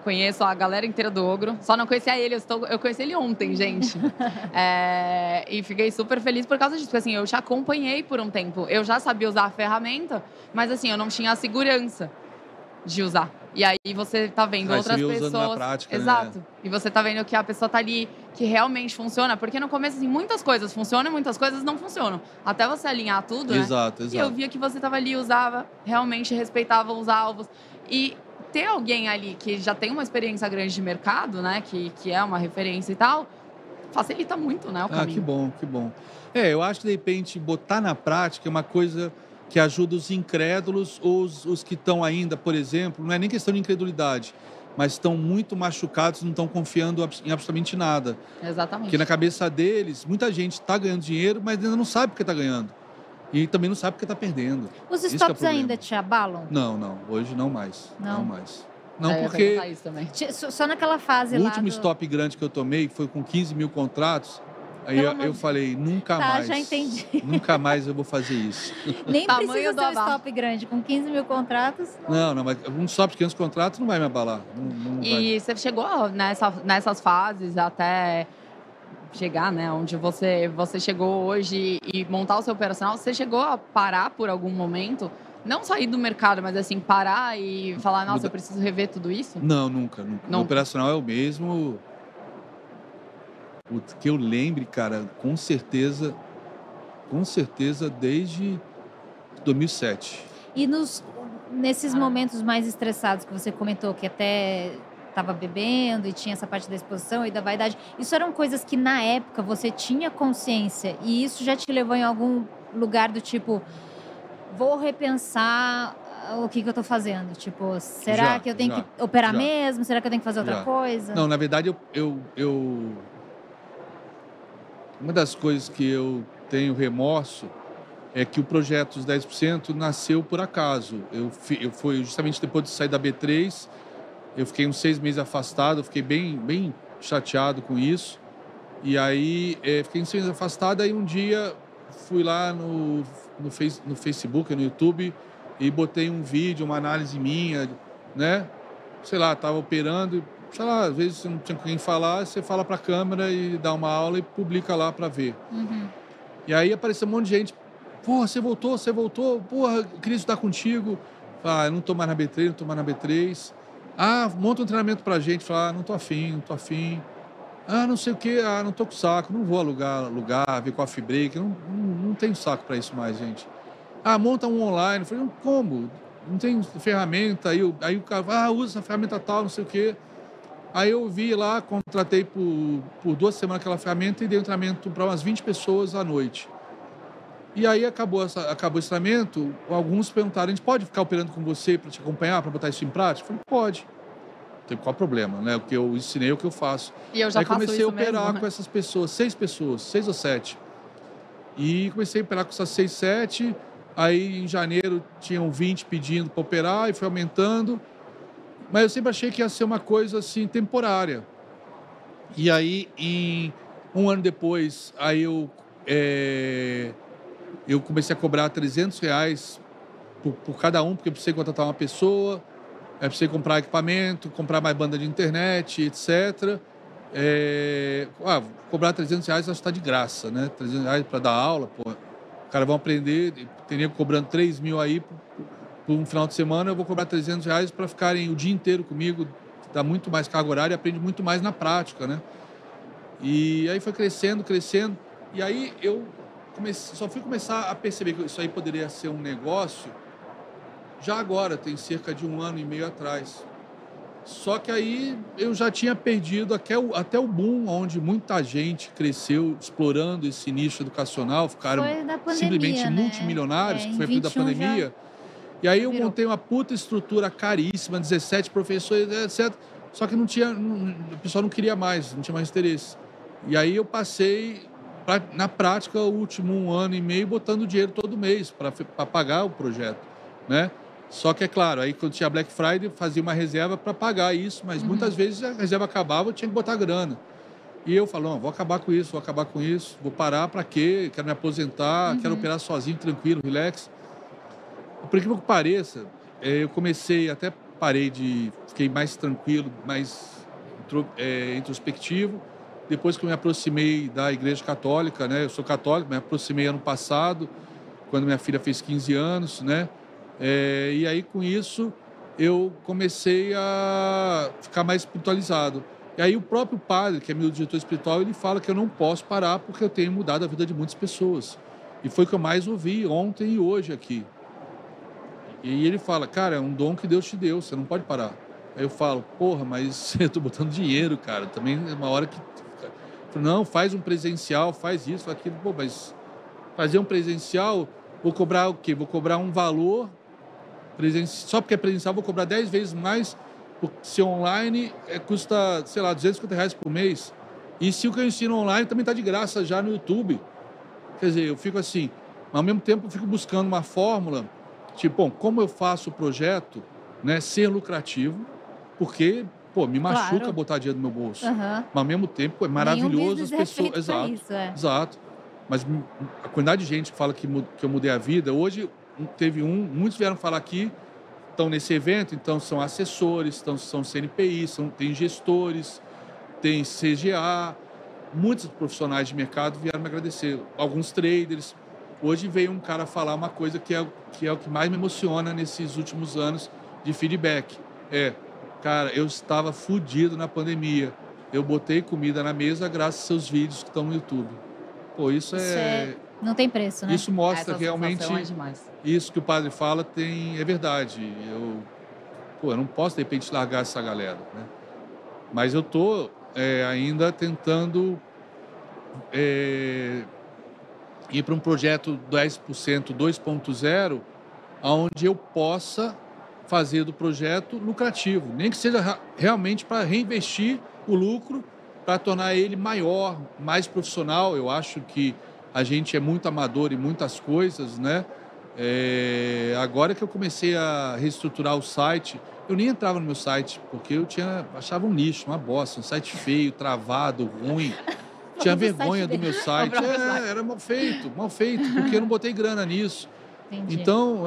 conheço a galera inteira do ogro, só não conhecia ele, eu conheci ele ontem, gente. E fiquei super feliz por causa disso, porque assim, eu já acompanhei por um tempo, eu já sabia usar a ferramenta, mas assim, eu não tinha a segurança de usar. E aí você tá vendo outras pessoas... usando na prática, exato. né? E você tá vendo que a pessoa tá ali, que realmente funciona. Porque no começo, assim, muitas coisas funcionam e muitas coisas não funcionam. Até você alinhar tudo, né? Exato. E eu via que você tava ali, usava, realmente respeitava os alvos. E ter alguém ali que já tem uma experiência grande de mercado, né? Que é uma referência e tal, facilita muito, né, o caminho. Que bom, que bom. Eu acho que, de repente, botar na prática é uma coisa que ajuda os incrédulos ou os que estão ainda, por exemplo, não é nem questão de incredulidade, mas estão muito machucados, não estão confiando em absolutamente nada. Exatamente. Porque na cabeça deles, muita gente está ganhando dinheiro, mas ainda não sabe porque está ganhando. E também não sabe porque está perdendo. Os Isso stops que é o ainda te abalam? Não. Hoje não mais. Não? Não, Eu ia porque perguntar isso também. Só naquela fase o lá último stop grande que eu tomei, que foi com 15 mil contratos, aí eu falei, nunca mais. Já entendi. Nunca mais eu vou fazer isso. Nem Tamanho precisa do ser um abalo. stop grande, com 15 mil contratos. Não, mas um stop de 500 contratos não vai me abalar. Não vai. E você chegou nessas fases até chegar, né, onde você chegou hoje e montar o seu operacional, você chegou a parar por algum momento? Não sair do mercado, mas assim, parar e falar, nossa, eu preciso rever tudo isso? Não, nunca. O operacional é o mesmo. O que eu lembre, cara, com certeza desde 2007. E nesses momentos mais estressados que você comentou, que até estava bebendo e tinha essa parte da exposição e da vaidade, isso eram coisas que na época você tinha consciência e isso já te levou em algum lugar do tipo, vou repensar o que eu tô fazendo? Tipo, será que eu tenho que operar mesmo? Será que eu tenho que fazer outra coisa? Não, na verdade, uma das coisas que eu tenho remorso é que o projeto dos 10% nasceu por acaso. Eu fui justamente depois de sair da B3, eu fiquei uns 6 meses afastado, eu fiquei bem chateado com isso. E aí, fiquei uns 6 meses afastado, aí um dia fui lá no Facebook, no YouTube, e botei um vídeo, uma análise minha, né? Sei lá, estava operando, sei lá, às vezes você não tinha com quem falar, você fala para a câmera e dá uma aula e publica lá para ver. Uhum. E aí apareceu um monte de gente, porra, você voltou, porra, eu queria estudar contigo. Eu não tô mais na B3, monta um treinamento pra gente. Não tô afim. Não sei o quê, não tô com saco, não vou alugar, ver coffee break, não tenho saco para isso mais, gente. Monta um online. Eu falei, como? Não tem ferramenta. Aí o cara, usa essa ferramenta tal, não sei o quê. Aí eu vi lá, contratei por 2 semanas aquela ferramenta e dei um treinamento para umas 20 pessoas à noite. E aí acabou esse treinamento, alguns perguntaram, a gente pode ficar operando com você para te acompanhar, para botar isso em prática? Eu falei, pode. Não tem qual problema, né? O que eu ensinei é o que eu faço. E eu já aí faço comecei isso a operar mesmo, com essas pessoas, 6 ou 7. E comecei a operar com essas 6, 7. Aí em janeiro tinham 20 pedindo para operar e foi aumentando. Mas eu sempre achei que ia ser uma coisa assim temporária. E aí, um ano depois, aí eu comecei a cobrar R$300 por cada um, porque eu precisei contratar uma pessoa, eu precisei comprar equipamento, comprar mais banda de internet, etc. Cobrar R$300 acho que está de graça, né? R$300 para dar aula, pô. Os caras vão aprender, teria cobrando 3 mil aí por um final de semana, eu vou cobrar R$300 para ficarem o dia inteiro comigo, dá muito mais carga horária e aprende muito mais na prática, né? E aí foi crescendo, e aí eu só fui começar a perceber que isso aí poderia ser um negócio já agora, tem cerca de 1 ano e meio atrás. Só que aí eu já tinha perdido até o boom, onde muita gente cresceu explorando esse nicho educacional, ficaram simplesmente né? multimilionários, que foi a partir da pandemia. E aí eu montei uma puta estrutura caríssima, 17 professores, etc. Só que o pessoal não queria mais, não tinha mais interesse. E aí eu passei, na prática, o último 1 ano e meio botando dinheiro todo mês para pagar o projeto, né? Só que, é claro, aí quando tinha Black Friday, fazia uma reserva para pagar isso, mas muitas vezes a reserva acabava, eu tinha que botar grana. E eu falo, vou acabar com isso, vou parar, para quê? Quero me aposentar, quero operar sozinho, tranquilo, relax. Por incrível que pareça, eu fiquei mais tranquilo, mais introspectivo, depois que eu me aproximei da Igreja Católica, né? Eu sou católico, me aproximei ano passado, quando minha filha fez 15 anos, né? E aí, com isso, eu comecei a ficar mais espiritualizado. E aí o próprio padre, que é meu diretor espiritual, ele fala que eu não posso parar porque eu tenho mudado a vida de muitas pessoas. E foi o que eu mais ouvi ontem e hoje aqui. E ele fala, cara, é um dom que Deus te deu, você não pode parar. Aí eu falo, porra, mas eu tô botando dinheiro, cara. Também é uma hora que... Não, faz um presencial, faz isso, faz aquilo. Pô, mas fazer um presencial, vou cobrar o quê? Vou cobrar um valor presencial. Só porque é presencial, vou cobrar 10 vezes mais. Se online, custa, sei lá, R$250 por mês. E se o que eu ensino online também está de graça já no YouTube. Quer dizer, eu fico assim, mas ao mesmo tempo eu fico buscando uma fórmula, tipo, bom, como eu faço o projeto, né, ser lucrativo, porque, me machuca botar dinheiro no meu bolso. Mas ao mesmo tempo é maravilhoso as pessoas. Exato. Isso, Exato. Mas a quantidade de gente que fala que eu mudei a vida, hoje teve muitos vieram falar aqui, estão nesse evento, então são assessores, são CNPI, tem gestores, tem CGA, muitos profissionais de mercado vieram me agradecer, alguns traders. Hoje veio um cara falar uma coisa que é o que mais me emociona nesses últimos anos de feedback. Cara, eu estava fudido na pandemia, eu botei comida na mesa graças aos seus vídeos que estão no YouTube. Pô, isso não tem preço, né? Isso mostra Essa realmente sensação é demais. Isso que o padre fala é verdade. Eu não posso, de repente, largar essa galera, né? Mas eu estou ainda tentando ir para um projeto 10% 2.0, onde eu possa fazer do projeto lucrativo. Nem que seja realmente para reinvestir o lucro, para tornar ele maior, mais profissional. Eu acho que a gente é muito amador em muitas coisas, né? Agora que eu comecei a reestruturar o site, eu nem entrava no meu site, porque eu achava um lixo, uma bosta, um site feio, travado, ruim. Tinha vergonha do meu site. Era mal feito, porque eu não botei grana nisso. Entendi. Então,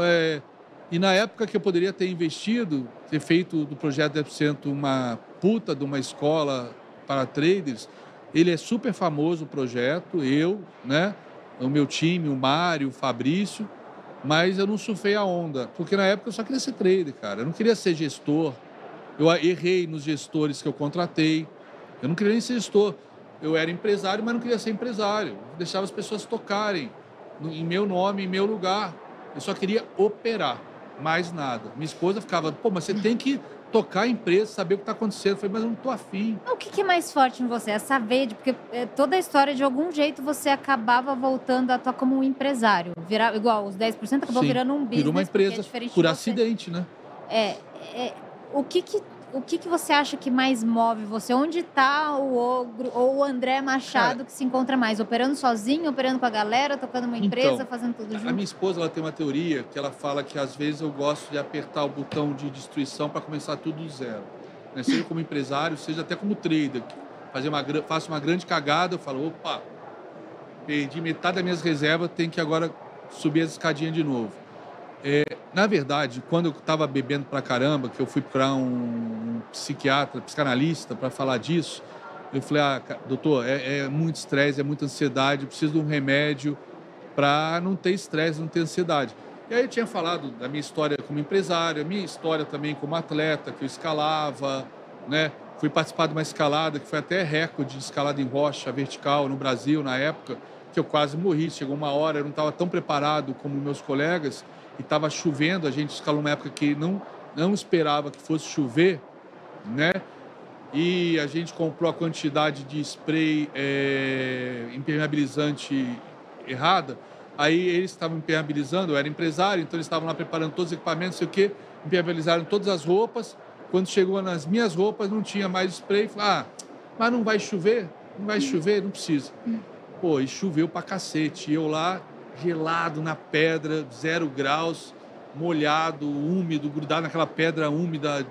e na época que eu poderia ter investido, ter feito do projeto 10% uma puta de uma escola para traders, ele é super famoso o projeto, né? O meu time, o Mário, o Fabrício, mas eu não surfei a onda, porque na época eu só queria ser trader, cara. Eu não queria ser gestor. Eu errei nos gestores que eu contratei. Eu não queria nem ser gestor. eu era empresário, mas não queria ser empresário. Eu deixava as pessoas tocarem em meu nome, em meu lugar. Eu só queria operar, mais nada. Minha esposa ficava, pô, mas você tem que tocar a empresa, saber o que está acontecendo. Eu falei, mas eu não estou afim. O que é mais forte em você? Essa veia porque toda a história, de algum jeito, você acabava voltando a atuar como um empresário. Virar, igual, os 10% acabou virando um business. Virou uma empresa por acidente, né? O que você acha que mais move você? Onde está o Ogro ou o André Machado que se encontra mais? Operando sozinho, operando com a galera, tocando uma empresa, fazendo tudo junto? A minha esposa, ela tem uma teoria que ela fala que às vezes eu gosto de apertar o botão de destruição para começar tudo do zero. Né? Seja como empresário, seja até como trader. Faço uma grande cagada, eu falo, opa, perdi metade das minhas reservas, tenho que agora subir as escadinhas de novo. Na verdade, quando eu estava bebendo pra caramba, que eu fui para um psiquiatra, psicanalista, para falar disso, eu falei, doutor, é muito estresse, é muita ansiedade, eu preciso de um remédio para não ter estresse, não ter ansiedade. E aí eu tinha falado da minha história como empresário, a minha história também como atleta, que eu escalava, né? Fui participar de uma escalada, que foi até recorde de escalada em rocha vertical no Brasil, na época, que eu quase morri. Chegou uma hora, eu não estava tão preparado como meus colegas, e estava chovendo, a gente escalou uma época que não esperava que fosse chover, né? E a gente comprou a quantidade de spray impermeabilizante errada. Aí eles estavam impermeabilizando, eu era empresário, então eles estavam lá preparando todos os equipamentos, não sei o quê, impermeabilizaram todas as roupas. Quando chegou nas minhas roupas, não tinha mais spray. Falei, mas não vai chover? Não vai chover? Não precisa. Pô, e choveu pra cacete. E eu lá, gelado na pedra, 0 graus, molhado, úmido, grudado naquela pedra úmida,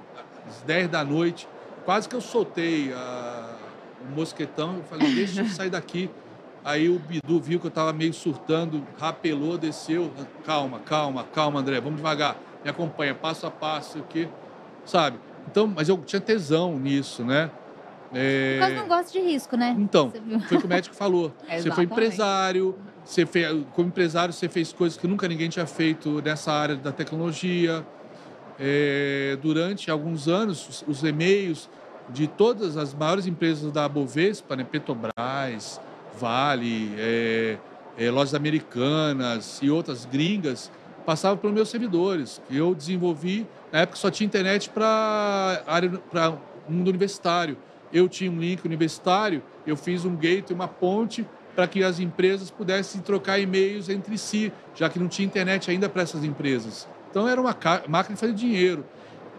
às 10 da noite. Quase que eu soltei o mosquetão. Eu falei, deixa eu sair daqui. Aí o Bidu viu que eu estava meio surtando, rapelou, desceu. Calma, André, vamos devagar. Me acompanha, passo a passo, o quê? Sabe? Então, mas eu tinha tesão nisso, né? Por causa não gosta de risco, né? Então, foi o que o médico falou. Você foi empresário, como empresário você fez coisas que nunca ninguém tinha feito nessa área da tecnologia. Durante alguns anos, os e-mails de todas as maiores empresas da Bovespa, né? Petrobras, Vale, Lojas Americanas e outras gringas, passavam pelos meus servidores. Eu desenvolvi, na época só tinha internet para o mundo universitário. Eu tinha um link universitário, eu fiz um gateway, uma ponte, para que as empresas pudessem trocar e-mails entre si, já que não tinha internet ainda para essas empresas. Então, era uma máquina de fazer dinheiro.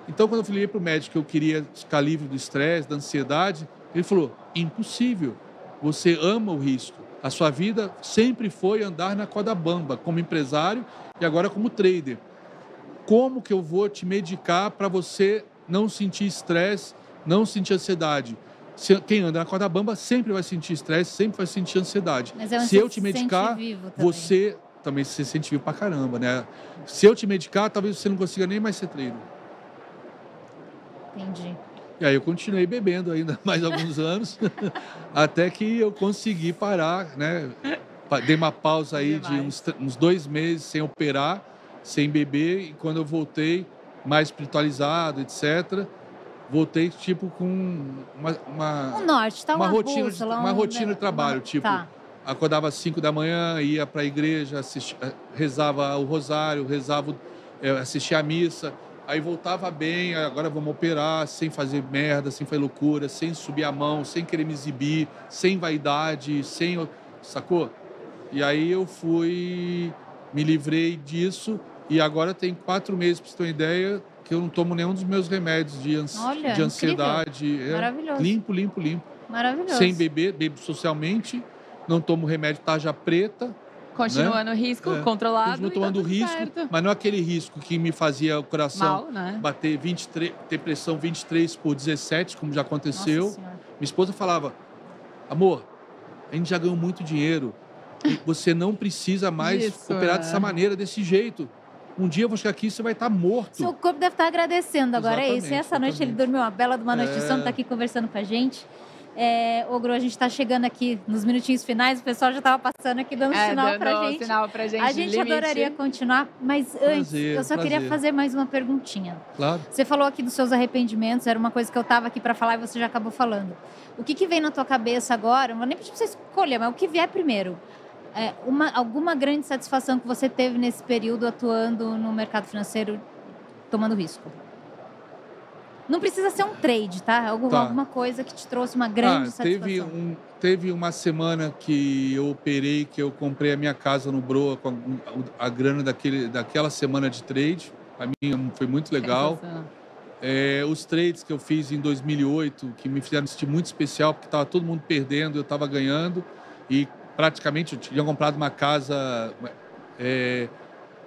Então, quando eu falei para o médico que eu queria ficar livre do estresse, da ansiedade, ele falou, impossível, você ama o risco. A sua vida sempre foi andar na corda bamba, como empresário e agora como trader. Como que eu vou te medicar para você não sentir estresse, não sentir ansiedade? Quem anda na corda bamba sempre vai sentir estresse, sempre vai sentir ansiedade. Mas se eu te medicar, você também se sente vivo pra caramba, né? Se eu te medicar, talvez você não consiga nem mais ser trader. Entendi. E aí eu continuei bebendo ainda mais alguns anos, até que eu consegui parar, né? Dei uma pausa aí de uns 2 meses sem operar, sem beber, e quando eu voltei, mais espiritualizado, etc., voltei tipo com uma rotina de trabalho, acordava às 5 da manhã, ia para a igreja, rezava o rosário, assistia a missa, aí voltava bem, agora vamos operar, sem fazer merda, sem fazer loucura, sem subir a mão, sem querer me exibir, sem vaidade, sacou? E aí eu me livrei disso, e agora tem 4 meses, para você ter uma ideia, que eu não tomo nenhum dos meus remédios de ansiedade. Maravilhoso. Limpo. Maravilhoso. Sem beber, bebo socialmente, não tomo remédio tarja preta. Continua né? no risco, controlado. Continuo tomando risco, certo. Mas não é aquele risco que me fazia o coração mal, né? bater 23, ter pressão 23/17, como já aconteceu. Minha esposa falava, amor, a gente já ganhou muito dinheiro, e você não precisa mais operar dessa maneira, desse jeito. Um dia eu vou chegar aqui e você vai estar morto. Seu corpo deve estar agradecendo agora. Exatamente, É isso. E essa noite ele dormiu uma bela de uma noite de sono, está aqui conversando com a gente. Ogro, a gente está chegando aqui nos minutinhos finais, o pessoal já estava passando aqui dando sinal pra gente. A gente adoraria continuar, mas antes eu só queria fazer mais uma perguntinha. Claro. Você falou aqui dos seus arrependimentos, era uma coisa que eu estava aqui para falar e você já acabou falando. O que vem na tua cabeça agora, não vou nem pedir para você escolher, mas o que vier primeiro? Alguma grande satisfação que você teve nesse período atuando no mercado financeiro, tomando risco? Não precisa ser um trade, tá? Alguma coisa que te trouxe uma grande satisfação. Teve uma semana que eu operei, que eu comprei a minha casa no Broa com a grana daquela semana de trade. Para mim foi muito legal. Os trades que eu fiz em 2008, que me fizeram sentir muito especial, porque estava todo mundo perdendo, eu estava ganhando. E praticamente eu tinha comprado uma casa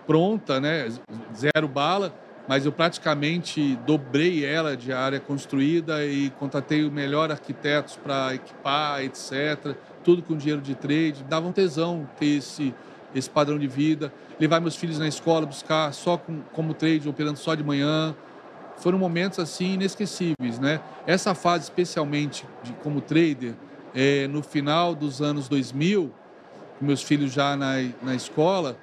pronta, né? 0 bala. Mas eu praticamente dobrei ela de área construída e contratei o melhor arquitetos para equipar, etc. Tudo com dinheiro de trade. Dava um tesão ter esse padrão de vida. Levar meus filhos na escola, buscar só como trade, operando só de manhã. Foram momentos assim inesquecíveis, né? Essa fase, especialmente como trader, no final dos anos 2000, com meus filhos já na escola,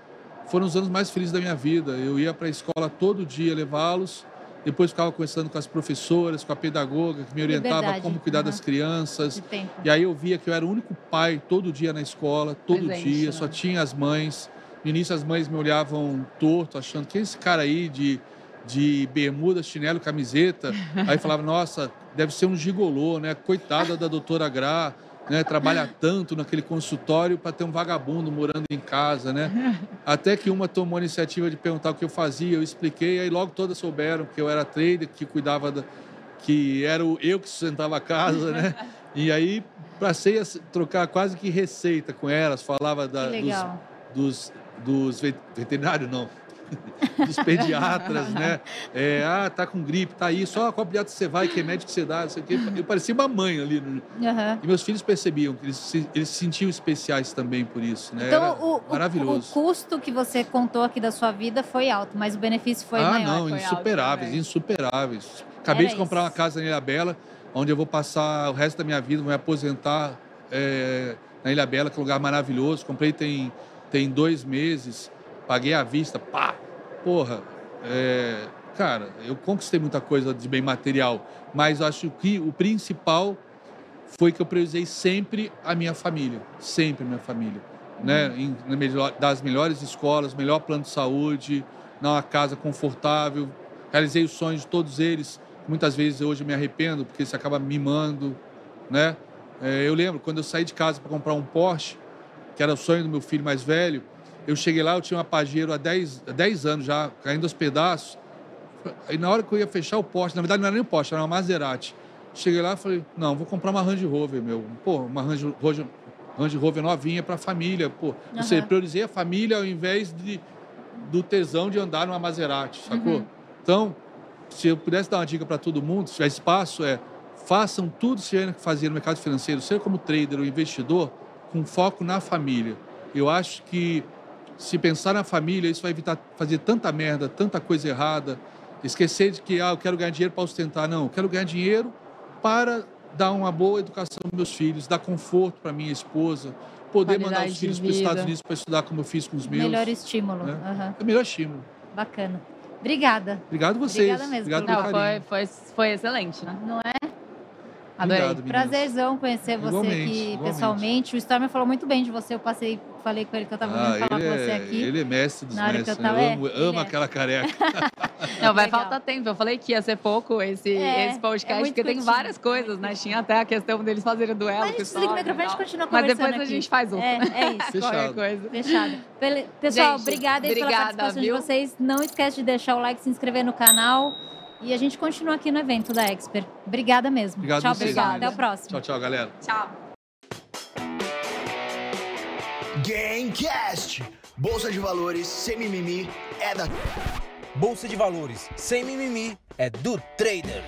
foram os anos mais felizes da minha vida. Eu ia para a escola todo dia levá-los, depois ficava conversando com as professoras, com a pedagoga, que me orientava como cuidar das crianças. E aí eu via que eu era o único pai todo dia na escola, todo dia, só tinha as mães. No início as mães me olhavam torto, achando que esse cara aí de bermuda, chinelo, camiseta. Aí falava, nossa, deve ser um gigolô, né? Coitada da doutora Gra, né, trabalha tanto naquele consultório para ter um vagabundo morando em casa, né? Até que uma tomou a iniciativa de perguntar o que eu fazia, eu expliquei, aí logo todas souberam que eu era trader, que cuidava que era eu que sustentava a casa, né? E aí passei a trocar quase que receita com elas, falava dos veterinários, não. Dos pediatras, né? Tá com gripe, tá aí, só qual pediatra você vai, que remédio que você dá, não sei o quê. Eu parecia uma mãe ali. E meus filhos percebiam que eles se sentiam especiais também por isso, né? Então, maravilhoso. O custo que você contou aqui da sua vida foi alto, mas o benefício foi maior. Não, insuperáveis. Acabei de comprar uma casa na Ilhabela, onde eu vou passar o resto da minha vida, vou me aposentar na Ilhabela, que é um lugar maravilhoso. Comprei tem 2 meses. Paguei à vista, pá! Porra, cara, eu conquistei muita coisa de bem material, mas acho que o principal foi que eu priorizei sempre a minha família, né? Das melhores escolas, melhor plano de saúde, numa casa confortável, realizei os sonhos de todos eles. Muitas vezes hoje eu me arrependo, porque você acaba mimando, né? Eu lembro, quando eu saí de casa para comprar um Porsche, que era o sonho do meu filho mais velho, eu cheguei lá, eu tinha uma Pajero há 10 anos já, caindo aos pedaços. E na hora que eu ia fechar o Porsche, na verdade não era nem o Porsche, era uma Maserati. Cheguei lá e falei, não, vou comprar uma Range Rover, meu. Pô, uma Range Rover novinha para a família. Pô, ou seja, priorizei a família ao invés do tesão de andar numa Maserati, sacou? Então, se eu pudesse dar uma dica para todo mundo, se tiver espaço, façam tudo que tiverem que fazer no mercado financeiro, seja como trader ou investidor, com foco na família. Eu acho que se pensar na família, isso vai evitar fazer tanta merda, tanta coisa errada. Esquecer de que, eu quero ganhar dinheiro para ostentar. Não, eu quero ganhar dinheiro para dar uma boa educação aos meus filhos, dar conforto para minha esposa, poder mandar os filhos para os Estados Unidos para estudar como eu fiz com os meus. Melhor estímulo. Né? É o melhor estímulo. Bacana. Obrigada. Obrigado a vocês. Obrigada mesmo. Obrigado pelo carinho. Foi excelente, né? Não é? Adorei. Obrigado, Prazerzão conhecer você aqui pessoalmente. O Stormer falou muito bem de você. Eu falei com ele que eu estava vindo falar com você aqui. Ele é mestre dos mestres. Eu amo aquela careca. Não, vai faltar tempo. Eu falei que ia ser pouco esse podcast, porque tem várias coisas, né? Tinha até a questão deles fazerem duelo. Mas a gente desliga o microfone e a gente continua conversando. Mas depois a gente faz outro. É isso. Fechado. Qualquer coisa. Fechado. Pessoal, gente, obrigada aí pela participação de vocês. Não esquece de deixar o like, se inscrever no canal. E a gente continua aqui no evento da Expert. Obrigada mesmo. Obrigado tchau, vocês, pessoal. Até o próximo. Tchau, galera. Tchau. Gamecast. Bolsa de valores sem mimimi é da... Bolsa de valores sem mimimi é do trader.